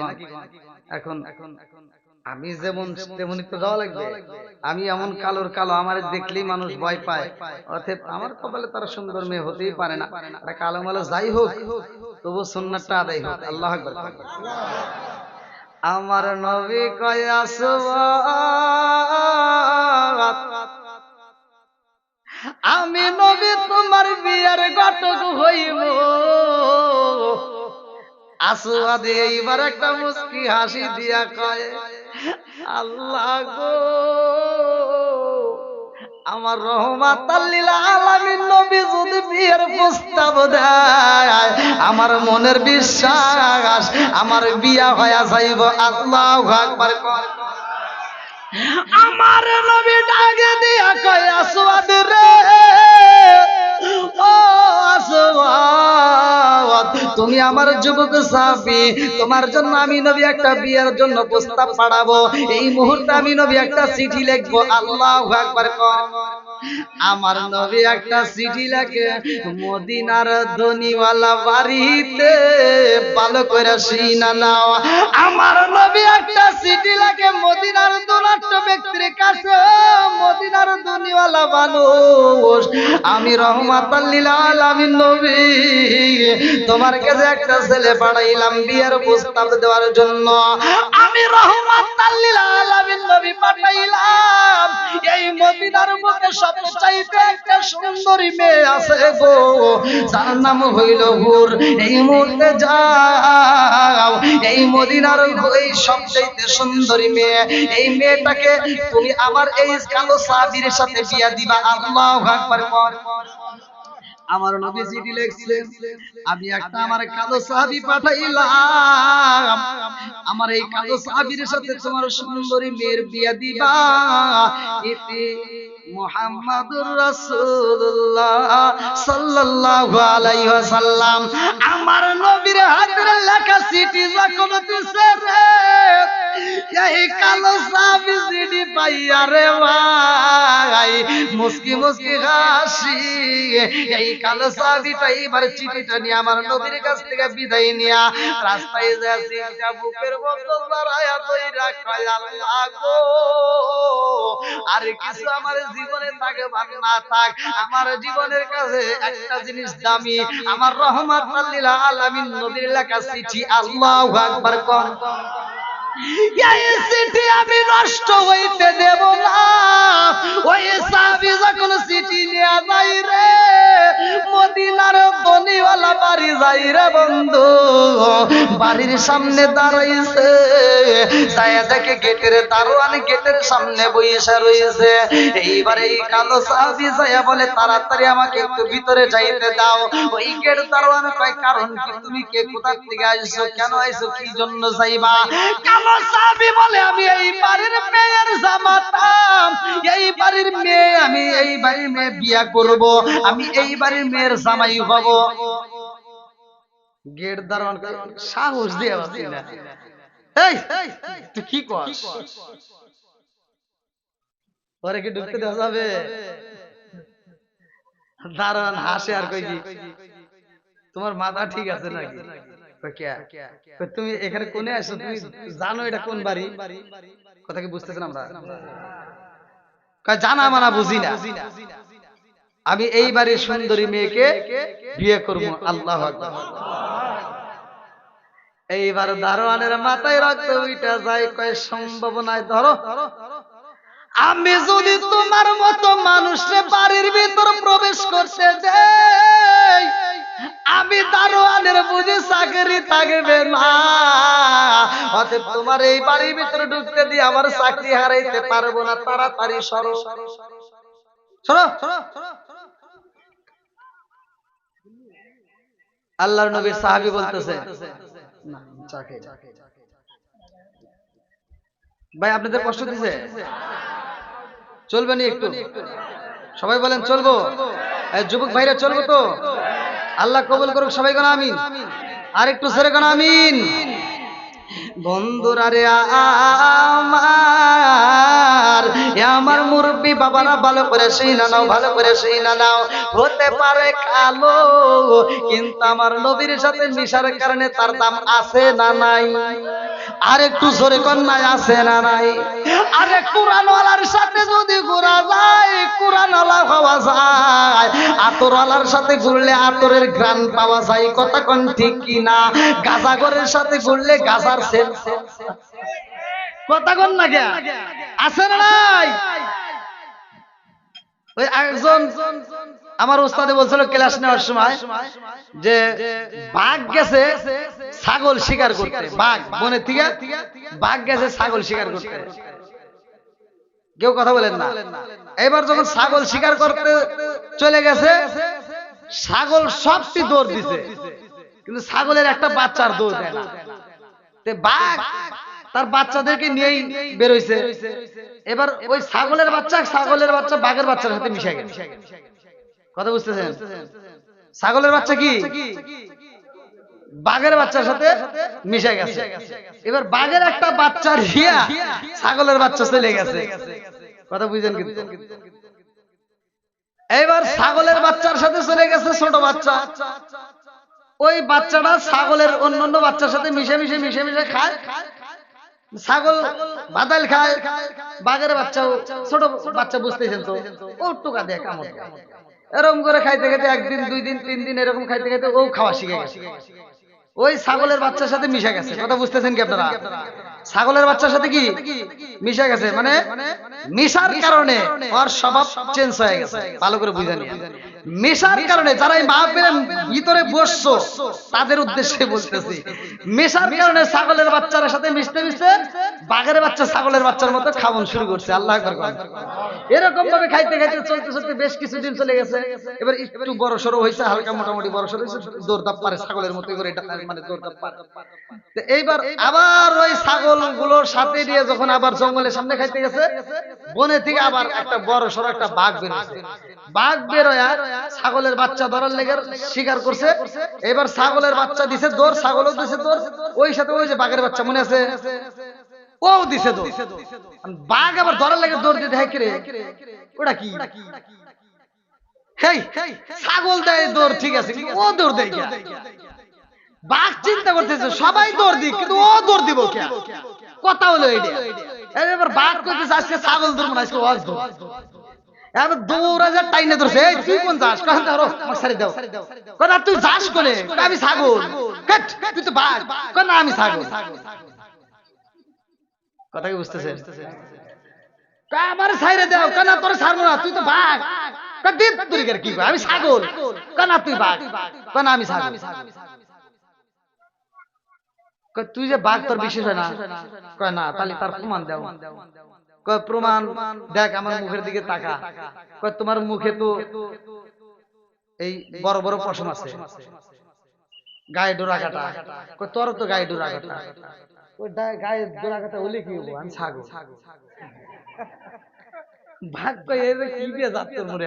এখন আমি যেমন তেমনই তো যাওয়া লাগবে। আমি এমন কালোর কালো, আমার দেখলেই মানুষ ভয় পায়, অতএব আমার কপালে তার সুন্দর মেয়ে হতেই পারে না। কালো মালো যাই হোক, তবু সুন্নাতটা আদায় হোক। আল্লাহু আকবার। আমার নবী কয় আসওয়াত, আমি নবী তোমার বিয়ের ঘটক হইব। আসওয়াদ এইবার একটা মুস্কি হাসি দিয়া কয়, আল্লাহ গো, আমার রহমাতাল লিল আলামিন নবী যদি বিয়ের প্রস্তাব দেয়, আমার মনের বিশ্বাস আমার বিয়া হয়ে যাইব। আল্লাহু আকবার। আমার নবী ডাকে দিয়া কয়, আসওয়াদ রে, ও আসওয়াদ, তুমি আমার যুবক সাহাবী, তোমার জন্য আমি নবী একটা বিয়ের জন্য প্রস্তাব পাঠাবো। এই মুহূর্তে আমি নবী একটা চিঠি লিখবো। আল্লাহু আকবার। আমার নবী একটা চিঠি লেখে মদিনার ধনীওয়ালা বাড়িতে, ভালো করে শুনা নাও। আমার নবী একটা চিঠি লেখে মদিনার ধনাঢ্য ব্যক্তির কাছে, মদিনার ধনীওয়ালা মানুষ, আমি রহমাতাল লিল আলামিন নবী তোমার কাছে একটা ছেলে পাঠাইলাম বিয়ের প্রস্তাব দেওয়ার জন্য। আমি রহমাতাল লিল আলামিন নবী পাঠাইলাম, এই মদিনার বুকে সবচাইতে একটা সুন্দরী মেয়ে আছে গো, যার নাম হইল হুর। এই মুহূর্তে যাও, এই মদিনার এই সবচাইতে সুন্দরী মেয়ে, এই মেয়েটাকে তুমি আমার এই কালো সাহাবীর সাথে বিয়া দিবা। আল্লাহু আকবার। আমার নবী চিঠি লিখছেন, আমি একটা আমার কালো সাহাবী পাঠাইলাম, আমার এই কালো সাহাবীর সাথে তোমার সুন্দরী মেয়ের বিয়া দিবা। ইতি মুহাম্মাদুর রাসূলুল্লাহ সাল্লাল্লাহু আলাইহি ওয়াসাল্লাম। আমার নবীর হাতের লেখা চিঠি যখন দিছে রে, এই কালো সাহাবী চিঠি পাইয়া রে ভাই মুস্কি মুস্কি হাসি, এই কালো সাহাবীটা এবার চিঠিটা নিয়ে আমার নবীর কাছ থেকে বিদায় নিয়া রাস্তায় যায়, চিঠিটা বুকের মধ্যে জড়ায়া ধইরা কয়, আল্লাহ গো, আর কিছু আমার জীবনে থাকে বা না থাক, আমার জীবনের কাছে একটা জিনিস দামি, আমার রহমাতাল লিল আলামিন নবীর লেখা চিঠি। আল্লাহু আকবার। কোন এই চিঠি আমি নষ্ট হইতে দেব না। ওই সাহাবী যখন চিঠি নিয়ে যাই রে, মদিনার ধনীওয়ালা বাড়ি যাই রে বন্ধু, বাড়ির সামনে দাঁড়াইছে, যায় দেখে গেটের দারোয়ান গেটের সামনে বইসা রয়েছে। এইবার এই কালো সাহাবী যায় বলে, তাড়াতাড়ি আমাকে একটু ভিতরে যাইতে দাও। ওই গেট দারোয়ান কয়, কারণ কি, তুমি কে, কোথা থেকে আইছো, কেন আইছো, কি জন্য যাইবা? কালো সাহাবী বলে, আমি এই বাড়ির মেয়ের জামাতা, এই বাড়ির মেয়ে, আমি এই বাড়ির মেয়ে বিয়া করব, আমি এই বাড়ির মেয়ের জামাই হব। গেট দারোয়ান সাহস দিয়ে বাঁচি না, এই তুই কি কস, ওরে কি ঢুকতে দেওয়া যাবে? দারোয়ান হাসে আর কই, কি তোমার মাথা ঠিক আছে নাকি? তুমি এখানে কোনে আসো, তুমি জানো এটা কোন বাড়ি? কথা কি বুঝতেছেন? আমরা জানা মানা বুঝি না, আমি এই বাড়ির সুন্দরী মেয়েকে বিয়ে করবো। আল্লাহু আকবার। এইবার দারোয়ানের মাথায় রক্ত উইটা যায়, কয় সম্ভব নয়, ধরো। আমি যদি তোমার মতো মানুষে বাড়ির ভিতর প্রবেশ করতে দেই, আমি দারোয়ানের বুঝি চাকরি থাকবে না। অতএব তোমার এই বাড়ির ভিতরে ঢুকতে দিয়ে আমার চাকরি হারাইতে পারবো না। তাড়াতাড়ি সরো সরো। আল্লাহর নবীর সাহাবী বলতেছে, না চাকে ভাই আপনাদের কষ্ট দিছে, চলবে না একটু? সবাই বলেন চলবো? যুবক ভাইরা চলবো তো? আল্লাহ কবুল করুক, সবাই কোন আমিন। আর একটু ছেড়ে কোন আমিন। বন্ধুরা রে আমার মুরব্বী বাবারা ভালো করে শুইনা নাও, ভালো করে শুইনা নাও। হতে পারে কালো, কিন্তু আমার নবীর সাথে মিশার কারণে তার দাম আছে না নাই? আর একটু জোরে কন্যায় আছে না নাই? আরে কোরআনওয়ালার সাথে যদি ঘোরা যায়, কোরআনওয়ালা হওয়া যায়। আতরওয়ালার সাথে ঘুরলে আতরের ঘ্রাণ পাওয়া যায়। কথা কোন ঠিক কি না? গাঁজাখোরের সাথে ঘুরলে গাঁজার সেন্ট। কথা কোন না কে আছে না নাই? ওই একজন আমার ওস্তাদে বলছিল ক্লাস নেওয়ার সময় যে বাঘ গেছে ছাগল শিকার করতে। বাঘ বনে থেকে বাঘ গেছে ছাগল শিকার করতে। কেউ কথা বলেন না। এবার যখন ছাগল শিকার করতে চলে গেছে, ছাগল সবটি দৌড় দিছে, কিন্তু ছাগলের একটা বাচ্চার দৌড় দেয় না। বাঘ তার বাচ্চাদেরকে নিয়েই বেরোইছে। এবার ওই ছাগলের বাচ্চা বাঘের বাচ্চার সাথে মিশে গেছে। কথা বুঝতেছেন? ছাগলের বাচ্চা কি বাঘের বাচ্চার সাথে মিশে গেছে। এবার বাঘের একটা বাচ্চা রিয়া ছাগলের বাচ্চা চলে গেছে। কথা বুঝলেন? কিন্তু এবার ছাগলের বাচ্চার সাথে চলে গেছে ছোট বাচ্চা। ওই বাচ্চাটা ছাগলের অন্যান্য বাচ্চার সাথে মিশে মিশে খায়। ছাগল বাদাল খায়, বাঘের বাচ্চাও ছোট বাচ্চা, বুঝতেছেন তো, ও টোকা দিয়ে কামড় দেয়। এরকম করে খাইতে খাইতে একদিন, 2 দিন, 3 দিন এরকম খাইতে খাইতে ও খাওয়া শিখে গেছে। ওই ছাগলের বাচ্চার সাথে মিশে গেছে। কথা বুঝতেছেন কি আপনারা? ছাগলের বাচ্চার সাথে কি মিশে গেছে, মানে মিশার কারণে ওর স্বভাব চেঞ্জ হয়ে গেছে। ভালো করে বুঝে নিন। মেশার কারণে যারা এই মাহফিলের ভিতরে বসছো তাদের উদ্দেশ্যে বলতেছি, মেশার কারণে ছাগলের বাচ্চার সাথে মিশতে মিশতে বাঘের বাচ্চা ছাগলের বাচ্চার মতো খাওয়ানো শুরু করছে। আল্লাহ আকবার। এরকম ভাবে খাইতে খাইতে চলতে চলতে বেশ কিছুদিন চলে গেছে। এবার একটু বড় সড়ো হয়েছে, হালকা মোটামুটি বড় সড়ো হয়েছে, দৌড়দাপ পারে ছাগলের মতো করে, এটা মানে দৌড়দাপ পারে। এইবার আবার ওই ছাগল গুলোর সাথে নিয়ে যখন আবার জঙ্গলের সামনে খাইতে গেছে, বনে থেকে আবার একটা বড় সড়ো একটা বাঘ বেরোছে। বাঘ বেরোয়া ছাগলের বাচ্চা ধরার লেগে শিকার করছে। এবার ছাগলের বাচ্চা দিছে দৌড়, ছাগলও দিছে দৌড়, ওই সাথে ওই যে বাঘের বাচ্চা মনে আছে ও দিছে দৌড়। বাঘ আবার ধরার লেগে দৌড় দিতে, হ্যাঁ রে ওটা কি, ছাগল দেয় দৌড়, ঠিক আছে, ও দৌড় দেয়। বাঘ চিন্তা করতেছে সবাই দৌড় দিক, কিন্তু ও দৌড় দিব কে? কথা হলো এইটা। এবার বাঘ করতেছে আজকে ছাগল ধরবো না, আজকে ওয়াজ ধরবো। এবার দৌড়া যা টাইনে ধরছে, এই তুই কোন যাস? কারণ ধরো ছাড়ি দাও। কথা তুই যাস কোনে? আমি ছাগল। তুই তো বাঘ। না আমি ছাগল। কথা কি বুঝতেছেন? আমার ছাইরে দাও। কেন তোর ছাড়বো না, তুই তো বাঘ। কি আমি ছাগল? কেন তুই বাঘ? কেন আমি ছাগল? তুই যে বাঘ তোর বিশেষ হয় না? কয় না, তাহলে তার প্রমাণ দাও। কয় প্রমাণ দেখ, আমার মুখের দিকে তাকা। কয় তোমার মুখে তো এই বড় বড় পশম আছে, গায়ে ডোরা কাটা। কয় তোর তো গায়ে ডোরা কাটা। গায়ে ডোরা কাটা হলে কি হবো? আমি ছাগল। ভাগ কয় এর কি দিয়ে জাত তোর মনে?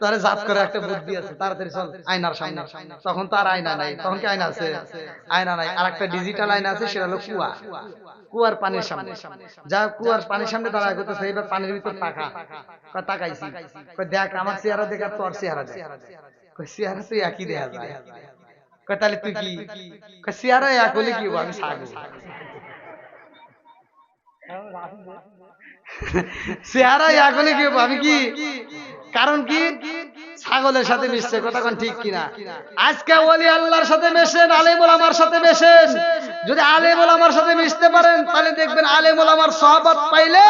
তোরে জাত করে একটা বুদ্ধি আছে, তাড়াতাড়ি চল আয়নার সামনে। তখন তো আর আয়না নাই। তখন কি আয়না আছে? আয়না নাই। আর একটা ডিজিটাল আয়না আছে, সেটা হলো কুয়া। কুয়ার পানির সামনে যা, কুয়ার পানির সামনে দাঁড়ায় করতেছে। এবার পানির ভিতর তাকা। কয় তাকাইছি। কয় দেখ আমার চেহারা দেখ আর তোর চেহারা দেখ। কয় চেহারা তুই একই দেখা যায়। কয় তাহলে তুই কি? কয় চেহারা এক হলে কি হবো? আমি ছাগল। চেহারা এক হলে কি হবো? আমি কি? কারণ কি? ছাগলের সাথে মিশছে, কথা কোন ঠিক কিনা? আজকে ওলি আল্লাহর সাথে মেশেন, আলেম ওলামার সাথে মেশেন। যদি আলেম ওলামার সাথে মিশতে পারেন তাহলে দেখবেন আলেম ওলামার সহবত পাইলে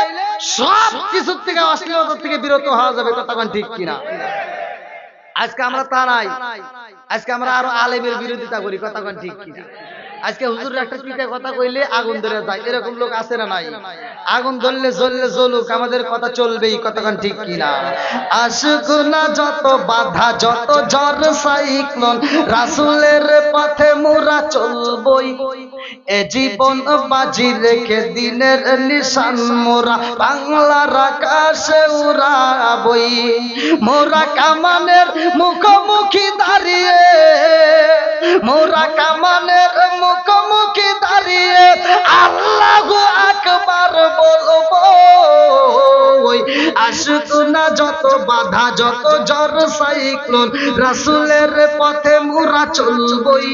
সব কিছু থেকে, অশ্লীলতা থেকে বিরত হওয়া যাবে, কথা কোন ঠিক কিনা? আজকে আমরা তা নাই, আজকে আমরা আরো আলেমের বিরোধিতা করি, কথা কোন ঠিক কিনা? আজকে হুজুরের একটা পিঠে কথা কইলে আগুন ধরে যায়, এরকম লোক আছে না নাই? আগুন ধরলে জ্বললে জ্বলুক, আমাদের কথা চলবেই, কতক্ষণ ঠিক কিনা? আসুক না যত বাধা, যত ঝড় সাইক্লোন, রাসূলের পথে মোরা চলবই। এ জীবন বাজি রেখে দিনের নিশান মোরা বাংলার আকাশে উড়াবই। মোরা কামানের মুখোমুখি দাঁড়িয়ে, মোরা কামানের মুখোমুখি দাঁড়িয়ে আল্লাহু আকবার বলবো। আসুক না যত বাধা, যত ঝড় সাইক্লোন, রাসূলের পথে মোরা চলবই।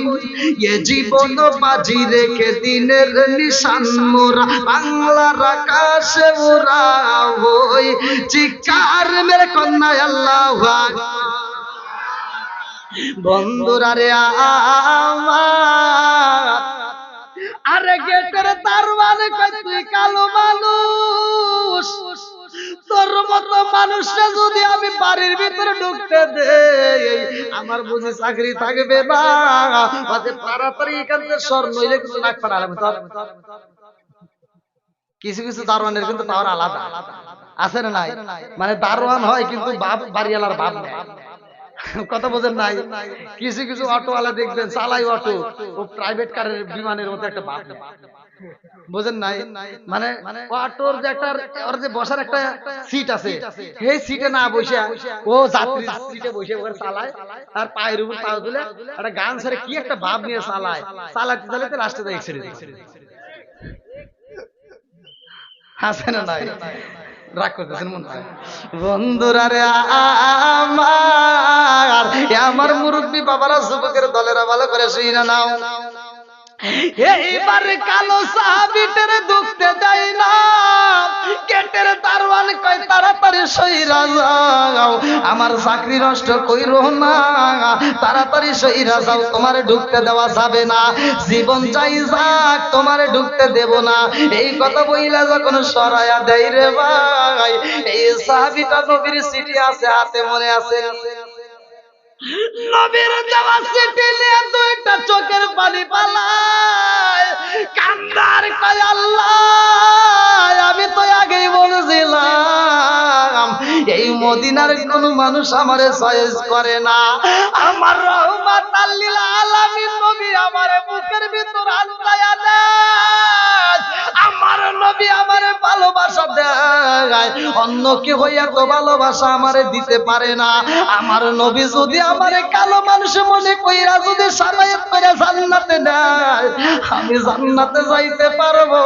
এ জীবন বাজি রেখে দিনের নিশান মোরা বাংলার আকাশে উড়াবই। চিৎকার মেরে কন্যা আল্লাহু আকবার। বন্ধুরা রে আমার, আরে গেটের দারোয়ান কই তুই কালো মানুষ, তোর মতো মানুষরা যদি আমি বাড়ির ভিতরে ঢুকতে দেই, আমার বুঝি চাকরি থাকবে না। তাড়াতাড়ি এখান থেকে সর, নইলে কিন্তু নাক ফাটা লাগবে। কিছু কিছু দারোয়ানের কিন্তু পাওয়ার আলাদা আছে না নাই? মানে দারোয়ান হয় কিন্তু বাড়িওয়ালার ভাব নেই, কথা বোঝেন নাই? কিছু কিছু অটোওয়ালা দেখবেন চালাই অটো, ও প্রাইভেট কারের বিমানের মতো একটা ভাব নেই, বুঝেন নাই? মানে অটোর যে একটা, ওর যে বসার একটা সিট আছে, সেই সিটে না বসে ও যাত্রী সিটে বসে ওখানে চালায়, আর পায়ের উপর পা তুলে একটা গান ছেড়ে কি একটা ভাব নিয়ে চালায়, চালাতে চালাতে লাস্টে তো অ্যাক্সিডেন্ট আছে না নাই? রাগ করতেছেন মনে হয়? বন্ধুরা রে আমার, আমার মুরব্বী বাবারা, যুবকের দলেরা ভালো করে শুনে নাও। এইবার কালো সাহাবীদের ঢুকতে দেয় না, গেটের দারোয়ান কয় তাড়াতাড়ি সইরা যাও, আমার চাকরি নষ্ট কইরো না, তাড়াতাড়ি সইরা যাও, তোমারে ঢুকতে দেওয়া যাবে না, জীবন যাই যাক তোমারে ঢুকতে দেব না। এই কথা বইলা যখন সরায়া দেয় রে ভাই, এই সাহাবীটা নবীর চিঠি আছে হাতে, মনে আছে? নবীর দেওয়া চিঠি নিয়ে দুইটা চোখের পানি পালায়, কান্দার কয় আল্লাহ, আমি তো আগেই বলেছিলাম এই মদিনার কোন মানুষ আমারে চয়েস করে না, আমার রহমাতাল লিল আলামিন নবী আমারে বুকের ভিতর আনতায়া দেয়, আমার নবী আমারে ভালোবাসা দেয়, অন্য কেউ এত ভালোবাসা আমারে দিতে পারে না। আমার নবী যদি আমারে কালো মানুষ মনে কইরা যদি সামায়েত করে জান্নাতে দেয়, আমি জান্নাতে যাইতে পারবো,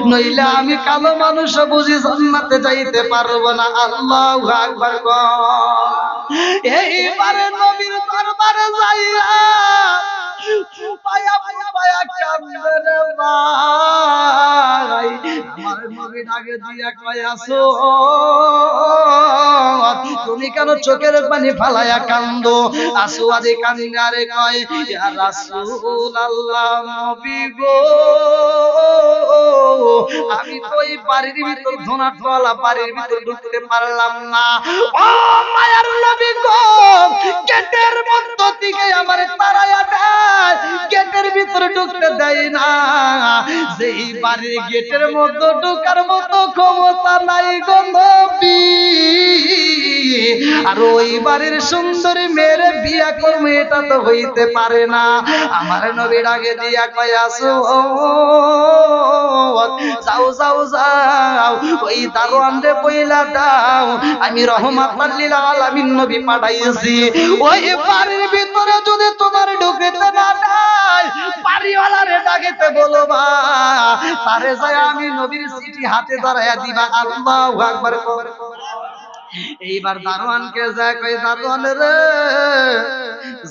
নইলে আমি কালো মানুষ বুঝি জান্নাতে যাইতে পারবো না। আল্লাহু আকবার। এইবারে নবীর দরবারে যাইয়া ফুপায়া ফুপায়া কান্দে রে ভাই, আমার নবী ডাকে দিয়া কয় আসো, তুমি কেন চোখের পানি ফালায়া কান্দো? আসো আরে কান্নারে কয় ইয়া রাসূলুল্লাহ, নবী গো, আমি তো এই বাড়ির ভিতর ধনাটওয়ালা বাড়ির ভিতর ঢুকতে পারলাম না, ও মায়ার নবী গো, গেটের মধ্য থেকে আমারে তাড়ায়া দেয়, গেটের ভিতরে ঢুকতে দেয় না, যেই বাড়ির গেটের মধ্যে ঢোকার মতো ক্ষমতা নাই গো নবী, আর ওই বাড়ির সুন্দরী মেয়ের বিয়া করবে এটা তো হইতে পারে না। আমার নবী ডাকে দিয়া কয় আসো, যাও যাও যাও, ওই দারোয়ানরে বইলা দাও আমি রহমাতুল লিল আলামিন নবী পাঠাইছি, ওই বাড়ির ভিতরে যদি তোমার ঢুকতে না দেয়, বাড়িওয়ালারে ডাকেতে বলবা, তারে যায় আমি নবীর চিঠি হাতে ধরায়া দিবা। আল্লাহু আকবার। এইবার দারোয়ানকে যায় কই দারোয়ান রে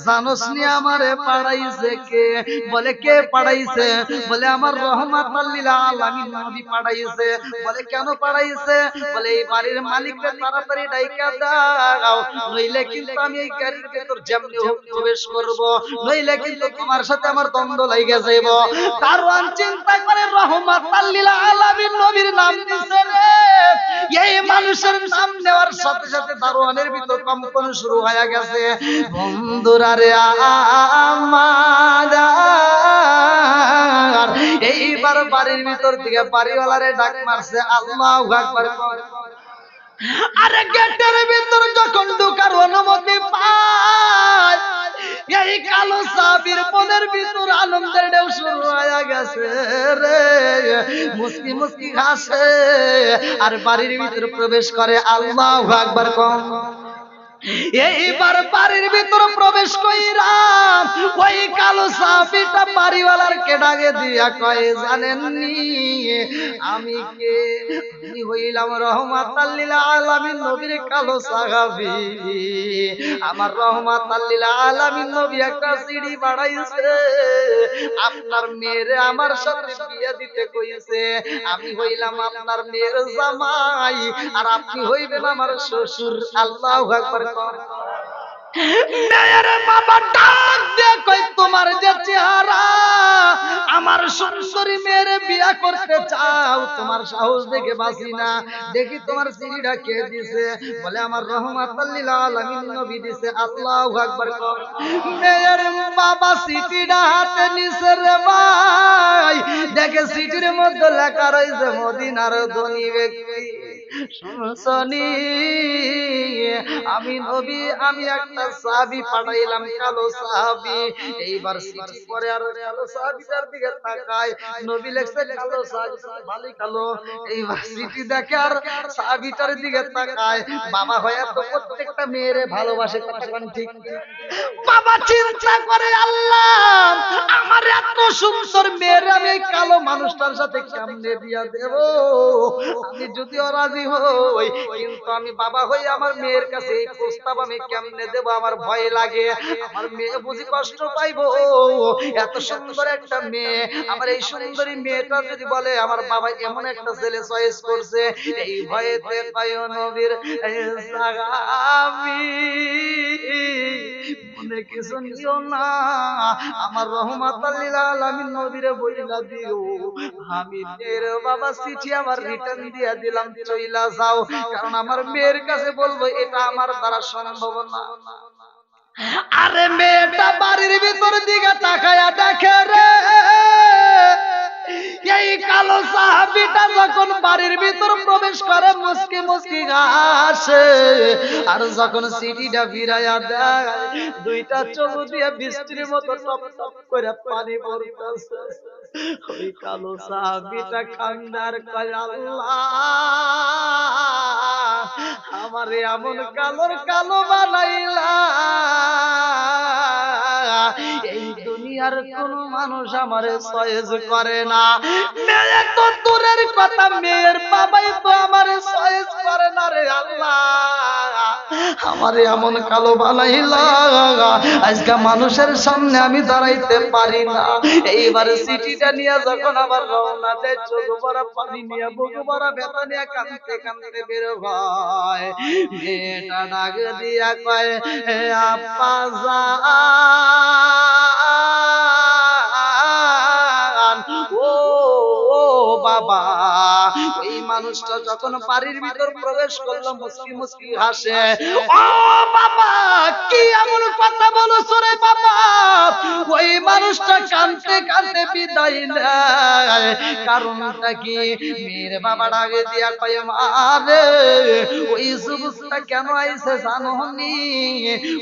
জানোস নি আমারে পাড়াইছে কে? বলে কে পাড়াইছে? বলে আমার রহমাতুল লিল আলামিন নবী পাড়াইছে। বলে কেন পাড়াইছে? বলে এই বাড়ির মালিককে তাড়াতাড়ি ডাইকা দাও, নইলে কিন্তু আমি এই গাড়ির ভিতর যেমনি হোক প্রবেশ করব, নইলে কিন্তু তোমার সাথে আমার দ্বন্দ্ব লাগা যাইব। দারোয়ান চিন্তা করে রহমাতুল লিল আলামিন নবীর নাম দিছে রে, এই মানুষের নাম নেওয়ার সাথে সাথে দারোয়ানের ভিতর কম্পন শুরু হয়ে গেছে। বন্ধুরা রে আমার, এইবার বাড়ির ভিতর থেকে বাড়িওয়ালারে ডাক মারছে আল্লাহু আকবার। আরে গেটের ভিতর যখন ঢোকার অনুমতি পায়, এই কালো সাহাবীর মনের ভিতর আনন্দের ঢেউ শুরু হয়ে গেছে রে, মুস্কি মুস্কি হাসে আর বাড়ির ভিতর প্রবেশ করে। আল্লাহু আকবার কোন। এইবার বাড়ির ভিতর প্রবেশ কইরা ওই কালো সাহাবীটা বাড়িওয়ালার কে ডাকে দিয়া কয় জানেননি আমি কে? আমি হইলাম রহমাতুল লিল আলামিন নবীর কালো সাহাবী। আমার রহমাতুল লিল আলামিন নবী একটা সিঁড়ি বাড়াইছে, আপনার মেয়েরে আমার সাথে বিয়ে দিতে কইছে। আমি হইলাম আপনার মেয়ের জামাই আর আপনি হইবেন আমার শ্বশুর। আল্লাহু আকবার। মেয়ের বাবা ডাক দিয়ে কই তোমার যে চেহারা, আমার সুন্দরী মেয়েরে বিয়া করতে চাও, তোমার সাহস দেখে বাসি না। দেখি তোমার সিঁড়িটা কে দিছে? বলে আমার রহমাতুল লিল আলামিন নবী দিছে। আল্লাহু আকবার। মেয়ের বাবা সিটিটা হাতে নিছে রে ভাই, দেখে সিটির মধ্যে লেখা রয়েছে মদিনার ধনী ব্যক্তি। শুনছনি আমি নবী, আমি একটা সাহাবী পাঠাইলাম, কালো সাহাবী। এইবার সিটি পরে আর কালো সাহাবীটার দিকে তাকায়, নবী লেখছে কালো সাহাবী ভালোই কালো। এইবার সিটি দেখে আর সাহাবীটার দিকে তাকায়। বাবা হয়ে তো প্রত্যেকটা মেয়েরে ভালোবাসে, কথা কোন ঠিক? বাবা চিন্তা করে আল্লাহ আমার এত সুন্দর মেয়ের আমি এই কালো মানুষটার সাথে কেমনে বিয়া দেব? আমি যদিও রাজি হই, কিন্তু আমি বাবা হই আমার মেয়ের কাছে এই প্রস্তাব আমি কেমনে দেব? আমার ভয় লাগে, আমার মেয়ে বুঝি কষ্ট পাইবো। এত সুন্দর একটা মেয়ে, আমার এই সুন্দরী মেয়েটা যদি বলে আমার বাবা এমন একটা ছেলে চয়েস করছে, এই ভয়েতে কয় নবীর সাহাবী মনে কিছু নিও না, আমার রহমাতুল লিল আলামিন নবীরে বইলা দিও আমি মেয়ের বাবা চিঠি আমার রিটার্ন দিয়া দিলাম, চইলা যাও, কারণ আমার মেয়ের কাছে বলবো এটা আমার দ্বারা সম্ভব না। আরে মেয়েটা বাড়ির ভিতর দিকে তাকায়া দেখে রে, এই কালো সাহাবীটা যখন বাড়ির ভিতর প্রবেশ করে মুস্কি মুস্কি হাসে, আর যখন সিটিটা ফিরাইয়া দেয় দুইটা চোখ দিয়ে বৃষ্টির মতো টপ টপ করে পানি পড়তেছে। ওই কালো সাহাবীটা কান্নার কয় আল্লাহ আমারে এমন কালোর কালো বানাইলা, এই দুনিয়ার কোন মানুষ আমারে চয়েস করে না। মেয়ে তো দূরের কথা, মেয়ের বাবাই তো আমারে চয়েস করে না রে আল্লাহ, আমারে এমন কালো বানাইলা আজকে মানুষের সামনে আমি দাঁড়াইতে পারি না। এইবার সিটিটা নিয়ে যখন আবার রওনা দেয়, চোখ ভরা পানি নিয়ে বুক ভরা ব্যথা নিয়ে কাঁদতে কাঁদতে বের হয়। মেয়েটা ডাক দিয়া কয় আপা জান, ও বাবা। ওই মানুষটা যখন বাড়ির ভিতর প্রবেশ করলো মুস্কি মুস্কি হাসে। ও বাবা কি এমন কথা বলছো রে বাবা? ওই মানুষটা কাঁদতে কাঁদতে বিদায় নেয়। কারণটা কি? মেয়ের বাবা ডাকে দিয়া কয় মারে ওই যুবকটা কেন আইছে জানোনি?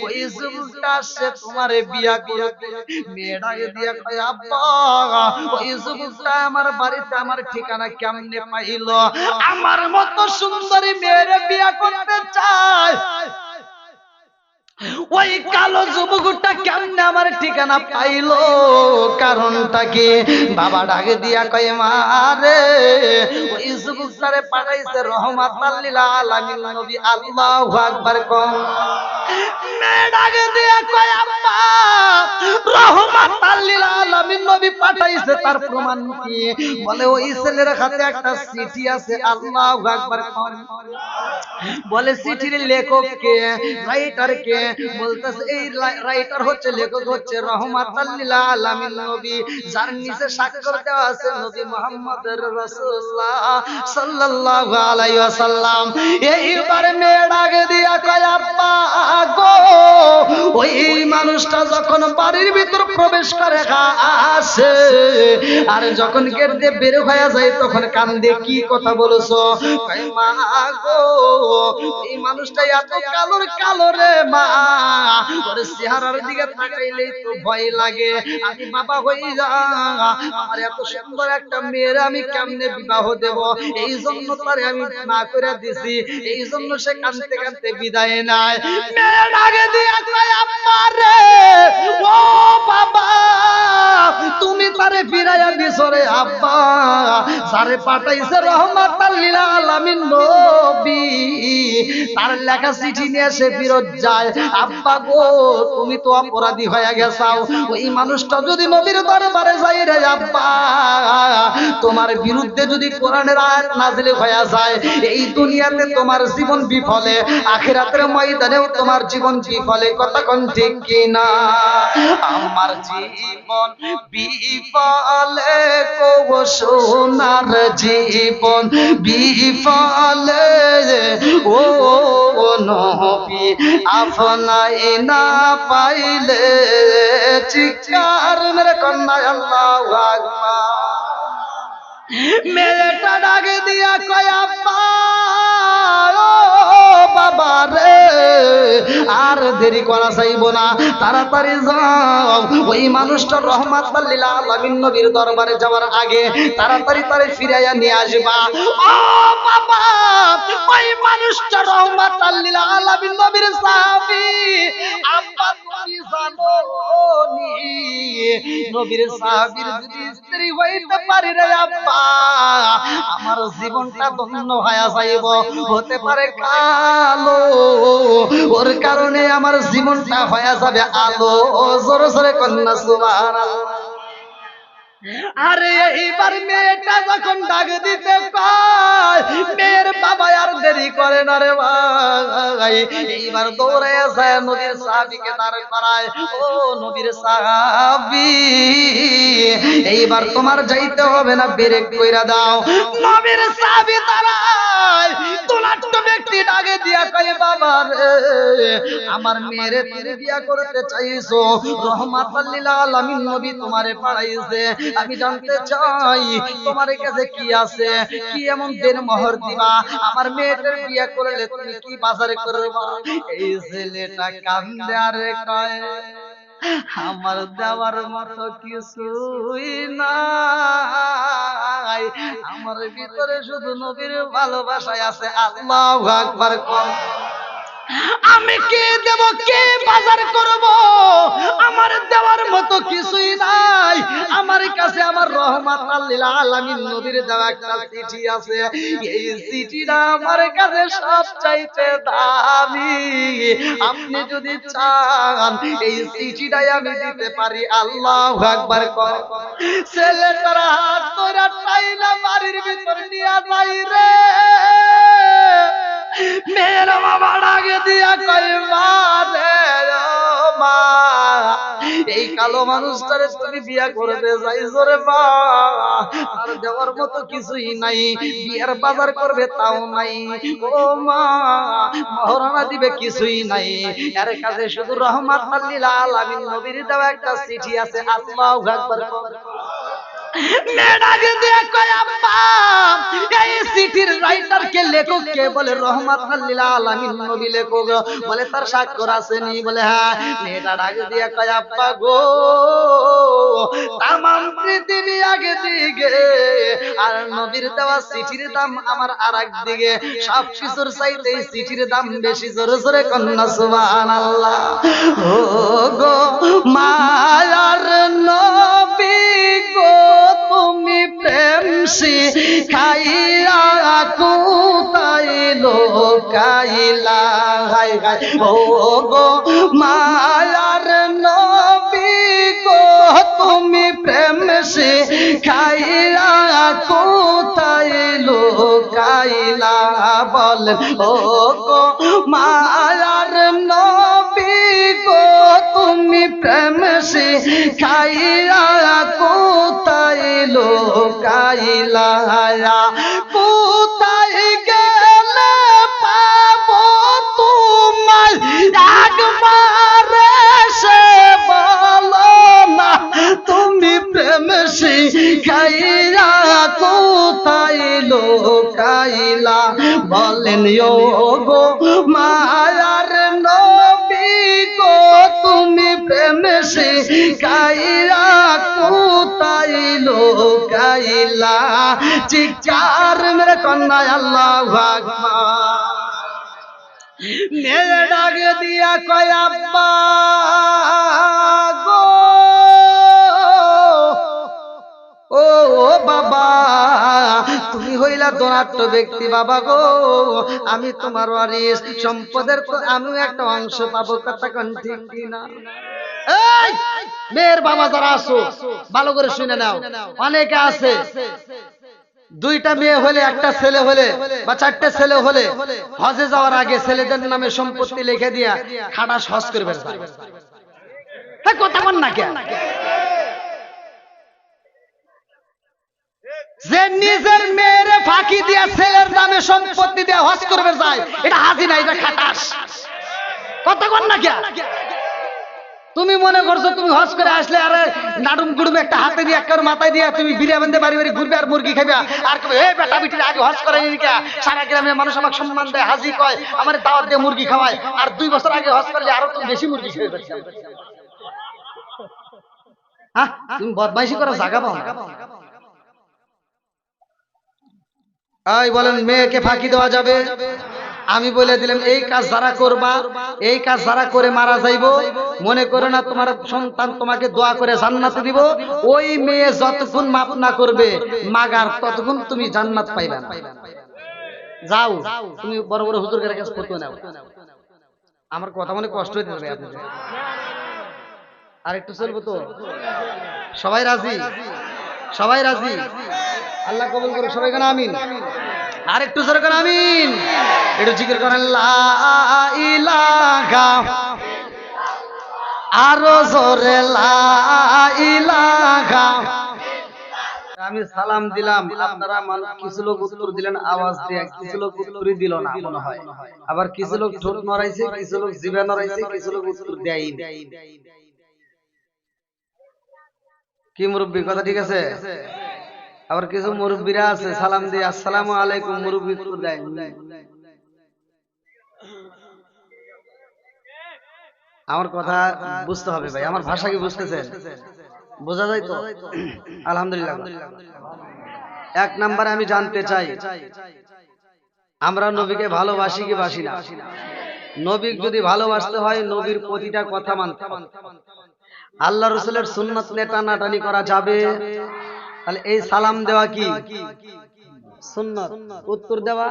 ওই যুবকটা আসছে তোমারে বিয়া করতে। মেয়ে ডাকে দিয়া কয় আব্বা ওই যুবকটা আমার বাড়িতে আমার ঠিকানা কেমনে পাইলো? আমার মতো সুন্দরী মেয়ের বিয়া করতে চায়। ওই কালো যুবকটা কেমনে আমার ঠিকানা পাইলো? কারণটা কি? বাবা ডাকে দিয়া কয়, মা রে, ওই যুবকটারে পাঠাইছে রহমাতাল লিল আলামিন নবী। আল্লাহু আকবার কম। মেয়ে ডাকে দিয়া কয়, আব্বা, রহমাতাল লিল আলামিন নবী পাঠাইছে, তার প্রমাণ কি? বলে ওই ছেলের হাতে একটা চিঠি আছে। আল্লাহু আকবার কম। বলে চিঠির লেখক কে, রাইটার কে? বলতেছে এই রাইটার হচ্ছে, লেখক হচ্ছে রহমাতাল লিল আলামিন নবী, যার নিচে স্বাক্ষর দেওয়া আছে নবী মুহাম্মদুর রাসূলুল্লাহ সাল্লাল্লাহু আলাইহি ওয়াসাল্লাম। এইবার মেয়ে ডাকে দিয়া কয়, আব্বা গো, ওই মানুষটা যখন বাড়ির ভিতর প্রবেশ করে আসে, আর যখন গেট দিয়ে বের হয়ে যায় তখন কান দিয়ে কি কথা বলেছো? কয়, মা গো, এই মানুষটা এত কালোর কালো রে মা, ওর চেহারার দিকে তাকাইলেই তো ভয় লাগে। আমি বাবা হই যা, আমার এত সুন্দর একটা মেয়ের আমি কেমনে বিবাহ দেব? এই জন্য তারে আমি না করে দিছি, এই জন্য সে কাঁদতে কাঁদতে বিদায় নাই। মেয়ের আগে দিয়ে কয়, আব্বা রে, ও বাবা, তুমি তারে ফিরাইয়া দিছো রে আব্বা, যারে পাঠাইছে রহমাতাল লিল আলামিন নবী, তার লেখা চিঠি নিয়ে সে ফিরত যায়। আব্বা গো, তুমি তো অপরাধী হয়ে গেছাও, ওই মানুষটা যদি নবীর দরবারে যাই রে আব্বা, তোমার বিরুদ্ধে যদি কোরআনের আয়াত নাযিল হয়ে যায়, এই দুনিয়াতে তোমার জীবন বিফলে, আখিরাতের ময়দানেও তোমার জীবন বিফলে। কথা কোন ঠিক কি না? আমার জীবন বিফলে গো সোনার জীবন বিফলে, ও নবী আপনাই না পাইলে চিৎকার মেরে কন্যা আল্লাহু আকবার। মেয়েটা ডাকে দিয়া কয়, আব্বা ও বাবা রে, আর দেরি করা যাইব না, তাড়াতাড়ি যাও, ওই মানুষটা রহমাতাল লিল আলামিন নবীর দরবারে যাওয়ার আগে তাড়াতাড়ি তারে ফিরাইয়া নিয়ে আসবা। ও বাবা, ওই মানুষটা রহমাতাল লিল আলামিন নবীর সাহাবী। আব্বা তুমি জানো নি, নবীর সাহাবীর যদি স্ত্রী হইতে পারি রে আব্বা, আমার জীবনটা ধন্য হয়ে যাইব। হতে পারে কালো, ওর কারণে আমার জীবনটা হয়ে যাবে আলো। জোরে জোরে কন্যা সুবহানাল্লাহ। আরে এইবার মেয়েটা যখন ডাক দিতে পায়, মেয়ের বাবা আর দেরি করে না রে ভাই, এইবার দৌড়ে যায় নবীর সাহাবীকে দাঁড় করায়। ও নবীর সাহাবী, এইবার তোমার যাইতে হবে না, ব্রেক কইরা দাও। নবীর সাহাবী দাঁড়ায়, তোলাট্ট ব্যক্তি ডাকে দিয়া কয়, বাবা রে, আমার মেয়েরে তুমি বিয়া করতে চাইছো, রহমাতাল লিল আলামিন নবী তোমারে পাঠাইছে, আমি জানতে চাই তোমার কাছে কি আছে, কি এমন দেন মোহর দিবা, আমার মেয়েটার বিয়ে করলে তুমি কি বাজারে করবা? এই ছেলেটা কান্দে আর কয়, আমার দেওয়ার মতো কিছুই নাই, আমার ভিতরে শুধু নবীর ভালোবাসায় আছে। আল্লাহু আকবার কম। আমি কে দেব, কে বাজার করব? আমার দেওয়ার মতো কিছুই নাই, আমার কাছে আমার রহমাতাল লিল আলামিন নবীর দেওয়া একটা চিঠি আছে, এই চিঠিটা আমার কাছে সবচাইতে দামি। আপনি যদি চান এই চিঠিটাই আমি দিতে পারি। আল্লাহু আকবার কর। ছেলেটার হাত ধরে টাইনা বাড়ির ভিতর নিয়ে যাই রে। মেয়ের বাবা ডাকে দিয়া কয়, মা রে মা, এই কালো মানুষটারে তুমি বিয়া করতে চাইছো রে মা, আর দেওয়ার মতো কিছুই নাই, বিয়ার বাজার করবে তাও নাই, ও মা মহরানা দিবে কিছুই নাই, এর কাছে শুধু রহমাতাল লিল আলামিন নবীর দেওয়া একটা চিঠি আছে। আল্লাহু আকবার। মেয়েটাকে দিয়ে কয় আব্বা এই চিঠির রাইটার কে লেখক কে? বলে রহমাতুল লিল আলামিন নবী লেখক। বলে তার স্বাক্ষর আছে নি? বলে হ্যাঁ। মেয়েটা ডাকে দিয়ে কয় আব্বা গো তাম পৃথিবী আগে দিকে আর নবীর দেওয়া চিঠির দাম আমার আরেক দিকে, সব কিছুর চাইতে এই চিঠির দাম বেশি। জোরে জোরে কন্যা সুবহানাল্লাহ। ও গো মায়ার নবী গো তুমি প্রেম শিখাইয়া কোথায় লোকাইলা? হায় হায় ও গো মায়ার নবী গো তুমি প্রেম শিখাইয়া কোথায় লোকাইলা? বলেন ও গো মায়ার নবী গো তুমি প্রেম শিখাইয়া কোথায় লোকাইলা? কোথায় গেলে পাবো তোমায় একবার সে বলো না, তুমি প্রেম শিখাইয়া কোথায় লোকাইলা? বলেন ও গো মায়ার নবী গো তুমি প্রেম শিখাইয়া কোথায় লোকাইলা? চিৎকার মেরে কন্যা আল্লাহু আকবার। মেয়ে ডাক দিয়া কয় আব্বা গো ও বাবা তুমি হইলা ধনাঢ্য ব্যক্তি বাবা গো, আমি তোমার ওয়ারিস, সম্পদের তো আমিও একটা অংশ পাবো। কথা কোন ঠিক কিনা? এই মেয়ের বাবা যারা আছো ভালো করে শুনে নাও। অনেকে আছে দুইটা মেয়ে হলে একটা ছেলে হলে বা চারটে ছেলে হলে হজে যাওয়ার আগে ছেলেদের নামে সম্পত্তি লিখে দিয়া খাটাস হজ করবে। কথা বল না কেন? যে নিজের মেয়ের ফাঁকি দিয়া ছেলের নামে সম্পত্তি দিয়া হজ করবে যায়, এটা হাজি না, এটা খাটাস। কথা বল না কেন? তুমি মনে করছো তুমি হজ করে আসলে আরে নাডুম গুডুম একটা হাতে দিয়ে একটা মাথায় দিয়ে তুমি বিরিয়া বান্ধে বাড়ি বাড়ি ঘুরবে আর মুরগি খাবে আর কবে এই বেটা বিটির আগে হজ করাই নি কে? সারা গ্রামের মানুষ আমাকে সম্মান দেয়, হাজি কয়, আমার দাওয়াত দিয়ে মুরগি খাওয়ায়, আর 2 বছর আগে হজ করলে আরো তুমি বেশি মুরগি খেয়ে ফেলছো। হ্যাঁ তুমি বদমাইশি করার জায়গা পাও না। এই বলেন মেয়েকে ফাঁকি দেওয়া যাবে? আমি বলে দিলাম এই কাজ যারা করবা, এই কাজ যারা করে মারা যাইব, মনে করে না তোমার সন্তান তোমাকে দোয়া করে জান্নাতে দিব, ওই মেয়ে যতক্ষণ মাপ না করবে মাগার ততক্ষণ তুমি জান্নাত পাইবে না। যাও তুমি বড় বড় হুজুরের কাছে ফতোয়া নাও। আমার কথা মনে কষ্ট হইতে হবে আপনাদের। আর একটু চলবো তো? সবাই রাজি? সবাই রাজি? আল্লাহ কবুল করুক। সবাই কেন আমিন? আর একটু জোরে কেন আমিন? একটু জিকির করেন লা ইলাহা, আরো জোরে লা ইলাহা। আমি সালাম দিলাম, আপনারা কিছু লোক উত্তর দিলেন আওয়াজ দিয়ে, কিছু লোক উত্তরই দিল না মনে হয়, আবার কিছু লোক ঠোঁট নড়াইছে, কিছু লোক জিভা নড়াইছে, কিছু লোক উত্তর দেয়নি। কি মুরব্বি কথা ঠিক আছে? আবার কিছু মুরব্বিরা আছে সালাম দিয়ে আসসালামু আলাইকুম, মুরব্বি উত্তর দেয়। আমার কথা বুঝতে হবে ভাই, আমার ভাষা কি বুঝতেছেন? বোঝা যায় তো? আলহামদুলিল্লাহ। 1 নম্বরে আমি জানতে চাই আমরা নবীকে ভালোবাসি কি বাসি না? নবী যদি ভালোবাসতে হয় নবীর প্রতিটা কথা মানতে হবে। আল্লাহ রাসূলের সুন্নাত নিয়ে টানাটানি করা যাবে? তাহলে এই সালাম দেওয়া কি সুন্নাত, উত্তর দেওয়া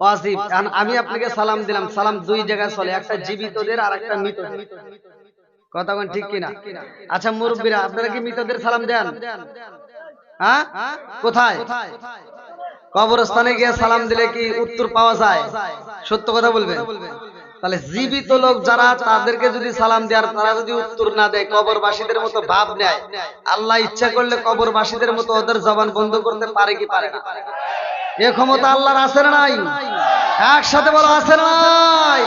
ওয়াজিব। আমি আপনাকে সালাম দিলাম, সালাম 2 জায়গায় চলে, একটা জীবিতদের আর একটা মৃতদের। কথা কোন ঠিক কিনা? আচ্ছা মুরব্বিরা আপনারা কি মৃতদের সালাম দেন? হ্যাঁ কোথায়? কবরস্থানে গিয়ে সালাম দিলে কি উত্তর পাওয়া যায়? সত্য কথা বলবেন। তাহলে জীবিত লোক যারা তাদেরকে যদি সালাম দেয় তারা যদি উত্তর না দেয়, কবরবাসীদের মতো ভাব নেয়, আল্লাহ ইচ্ছা করলে কবরবাসীদের মতো ওদের জবান বন্ধ করতে পারে কি পারে না? এ ক্ষমতা আল্লাহর আছে না নাই? একসাথে বলো আছে না নাই?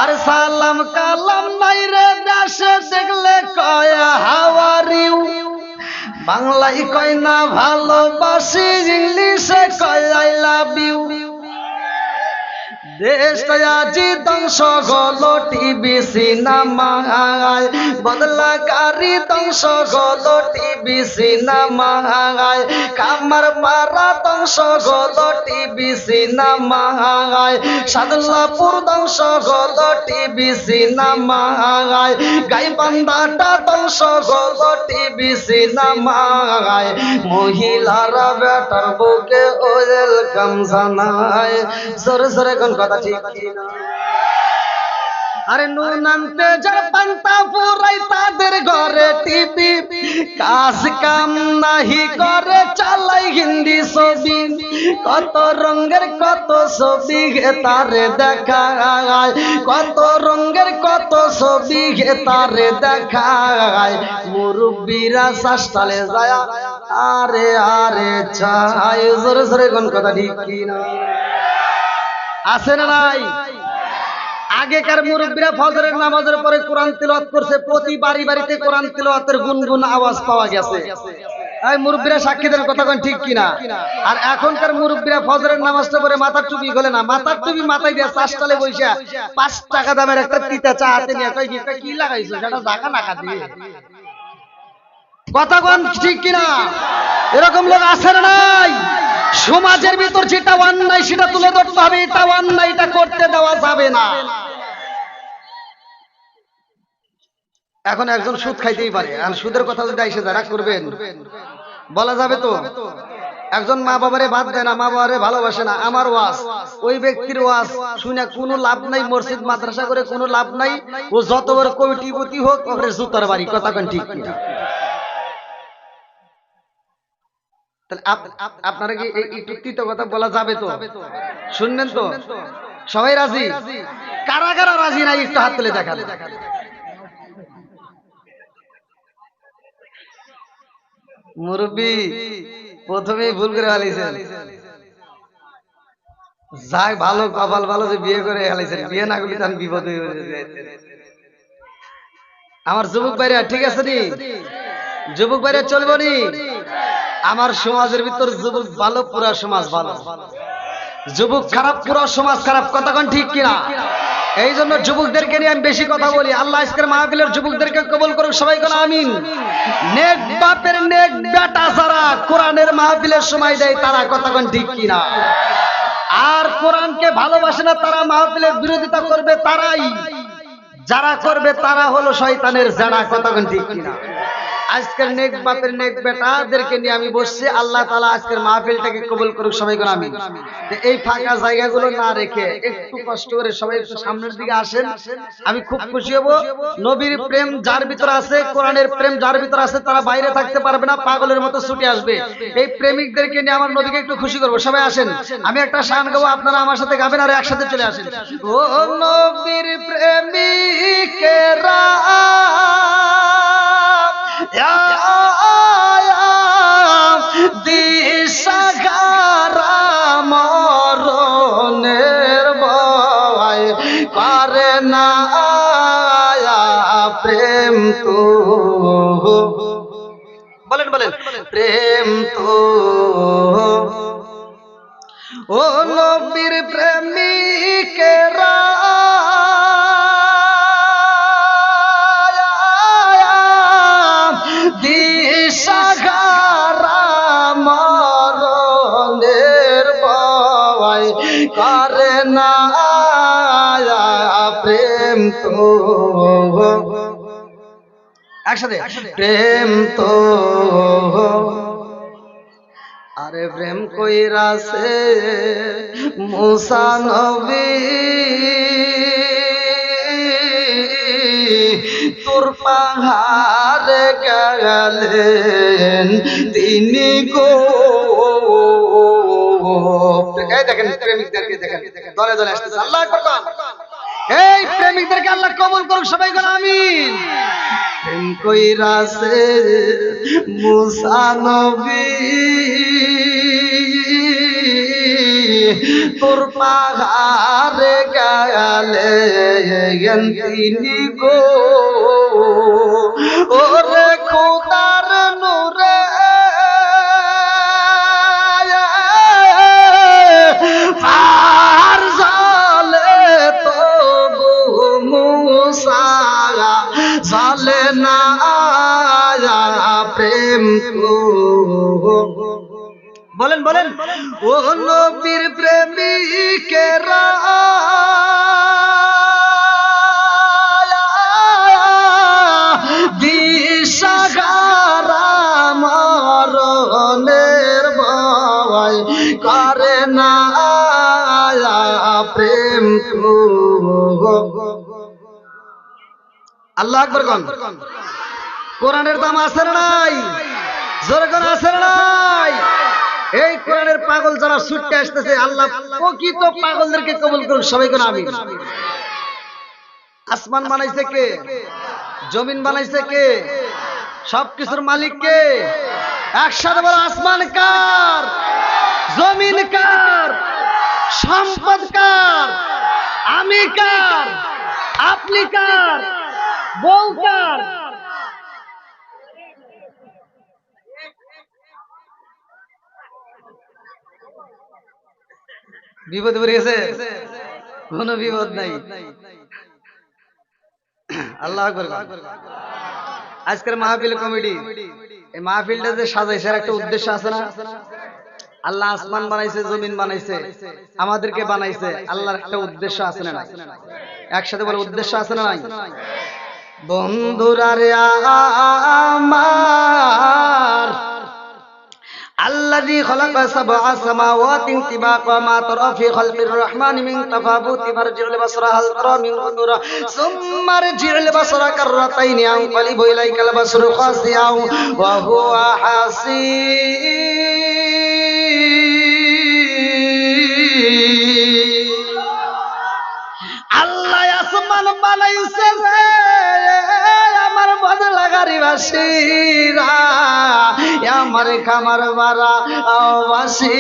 আরে সালাম কালাম নাই রে দেশে দেখলে কয় হাউ আর ইউ, বাংলায় কয় না ভালোবাসি, ইংলিশে কয় আই লাভ ইউ। দেশটা আজি ধ্বংস হলো টিভি সিনেমায়, বদলাকারী ধ্বংস হলো টিভি সিনেমায়, কামার পাড়া ধ্বংস হলো টিভি সিনেমায়, সাদুল্লাপুর ধ্বংস হলো টিভি সিনেমায়, গাইবান্ধাটা ধ্বংস হলো টিভি সিনেমায়, মহিলারা বেটার বুকে ওয়েলকাম জানায়। জোরে জোরে কোন কথা ঠিক কিনা? আরে নুন আনতে যার পান্তা পুরাই তাদের ঘরে টিভি, কাজ কাম নাহি করে চালাই হিন্দি ছবি, কত রঙের কত ছবি গে তারে দেখায়, কত রঙের কত ছবি গে তারে দেখায়, মুরব্বীরা শাসতালে যায় আরে আরে চাই। জোরে জোরে কোন কথা ঠিক কিনা? আছে না নাই? আগেকার মুরব্বীরা ফজরের নামাজের পরে কোরআন তিলাওয়াত করছে, প্রতি বাড়ি বাড়িতে কোরআন তিলাওয়াতের গুনগুন আওয়াজ পাওয়া গেছে। এই মুরব্বীরা সাক্ষী দেন কথা কোন ঠিক কিনা? আর এখনকার মুরব্বীরা ফজরের নামাজটা পরে মাথার টুপি খোলে না, মাথার টুপি মাথায় দিয়ে চাষটালে বইসা 5 টাকা দামের একটা তিতা চা হাতে নিয়ে কই কি লাগাইছো সেটা জাকা নাকা দিয়ে। কথা কোন ঠিক কিনা? এরকম লোক আছে না নাই? সমাজের ভিতর যেটা অন্যায় সেটা তুলে ধরতে হবে, এটা অন্যায়, এটা করতে দেওয়া যাবে না। এখন একজন সুদ খাইতেই পারে, আর সুদের কথা যদি এসে যারা করবেন বলা যাবে তো? একজন মা বাবারে বাদ দেয় না, মা বাবারে ভালোবাসে না, আমার ওয়াজ ওই ব্যক্তির ওয়াজ শুনে কোনো লাভ নাই, মসজিদ মাদ্রাসা করে কোনো লাভ নাই, ও যত বড় কোটিপতি হোক ওরে জুতার বাড়ি। কথা কোন ঠিক কিনা? আপনারা কি এই যুক্তিত কথা বলা যাবে তো? শুনবেন তো? সবাই রাজি? কারা কারা রাজি নাই একটু হাত তুলে দেখান। মুরব্বি প্রথমেই ভুল করে হালাইছেন। যাই ভালো কপাল ভালো যে বিয়ে করে হালাইছেন, বিয়ে না করলে তার বিপদ হয়ে যাবে। আমার যুবক ভাইরা ঠিক আছে নি? যুবক ভাইরা চলবো নি? আমার সমাজের ভিতর যুবক ভালো, পুরা সমাজ ভালো, যুবক খারাপ পুরা সমাজ খারাপ। কথা কোন ঠিক কিনা? এই জন্য যুবকদেরকে নিয়ে আমি বেশি কথা বলি। আল্লাহ আজকের মাহফিলের যুবকদেরকে কবুল করুক, সবাই কোন আমিন। নেক বাপের নেক বেটা যারা কোরআনের মাহফিলের সময় দেয় তারা, কথা কোন ঠিক কিনা? আর কোরআনকে ভালোবাসে না তারা মাহফিলের বিরোধিতা করবে, তারাই যারা করবে তারা হলো শয়তানের জানা। কথা কোন ঠিক কিনা? আজকের নেক বাপের নেক বেটাদেরকে নিয়ে আমি বসছি। আল্লাহ তাআলা আজকের মাহফিলটাকে কবুল করুক, সবাই কোন আমিন। এই ফাঁকা জায়গাগুলো না রেখে একটু কষ্ট করে সবাই একটু সামনের দিকে আসেন, আমি খুব খুশি হব। নবীর প্রেম যার ভিতর আছে, কোরআনের প্রেম যার ভিতর আছে, তারা বাইরে থাকতে পারবে না, পাগলের মতো ছুটে আসবে। এই প্রেমিকদেরকে নিয়ে আমার নবীকে একটু খুশি করবো। সবাই আসেন, আমি একটা শান গাবো, আপনারা আমার সাথে গাবেন আর একসাথে চলে আসেন। ও নবীর প্রেমিকেরা দিশাহারা মরণের ভয় করে না প্রেম তো। বলেন বলেন প্রেম তো। ও নবীর প্রেমিকেরা দিশাহারা মরণের ভয় করে না প্রেম তো। একসাথে প্রেম তো। আরে প্রেম কইরাছে মুসা নবী, তোর পাহাড়ে গেলেন তিনি গো। এই দেখেন প্রেমিকদেরকে দেখেন দলে দলে আসতেছে। আল্লাহ আকবার। এই প্রেমিকদেরকে আল্লাহ কবুল করুক, সবাই বলেন আমিন। প্রেম কইরাছে মুসা নবী, তোর পাহাড়ে গেলেন তিনি গো। ওরে খোদার নূরে সারা চলে না প্রেম কো বলেন বলেন ও নবীর প্রেমিকেরা দিশাহারা মরণের ভয় করে না প্রেম কো আল্লাহু আকবার কোন কোরআনের দাম আছে না নাই জোরে কোন আছে না নাই এই কোরআনের পাগল যারা ছুটতে আসতেছে আল্লাহ প্রকৃত পাগলদেরকে কবুল করুন সবাই কোন আমিন আসমান বানাইছে কে জমিন বানাইছে কে সবকিছুর মালিক কে একসাথে বলো আসমান কার জমিন কার সম্পদ কার আমি কার আপনি কার বউ কার বিপদ পড়ে গেছে কোনো বিপদ নাই আল্লাহু আকবার আজকের মাহফিল কমিটি এই মাহফিলটা যে সাজাইছে একটা উদ্দেশ্য আছে না আল্লাহ আসমান বানাইছে জমিন বানাইছে আমাদেরকে বানাইছে আল্লাহর একটা উদ্দেশ্য আছে না একসাথে বলে উদ্দেশ্য আছে না নাই বন্ধুরা রে আমার الذي خلق سبع سماوات طباقا ما ترى في خلق الرحمن من تفاوت فارجع البصر هل ترى من فطور ثم ارجع البصر كرتين ينقلب إليك البصر خاسئا وهو حسير আল্লাহ আসমান বানাইছে আমার বদলা গাড়ি বাসিরা আমার খামার বাড়া বাসি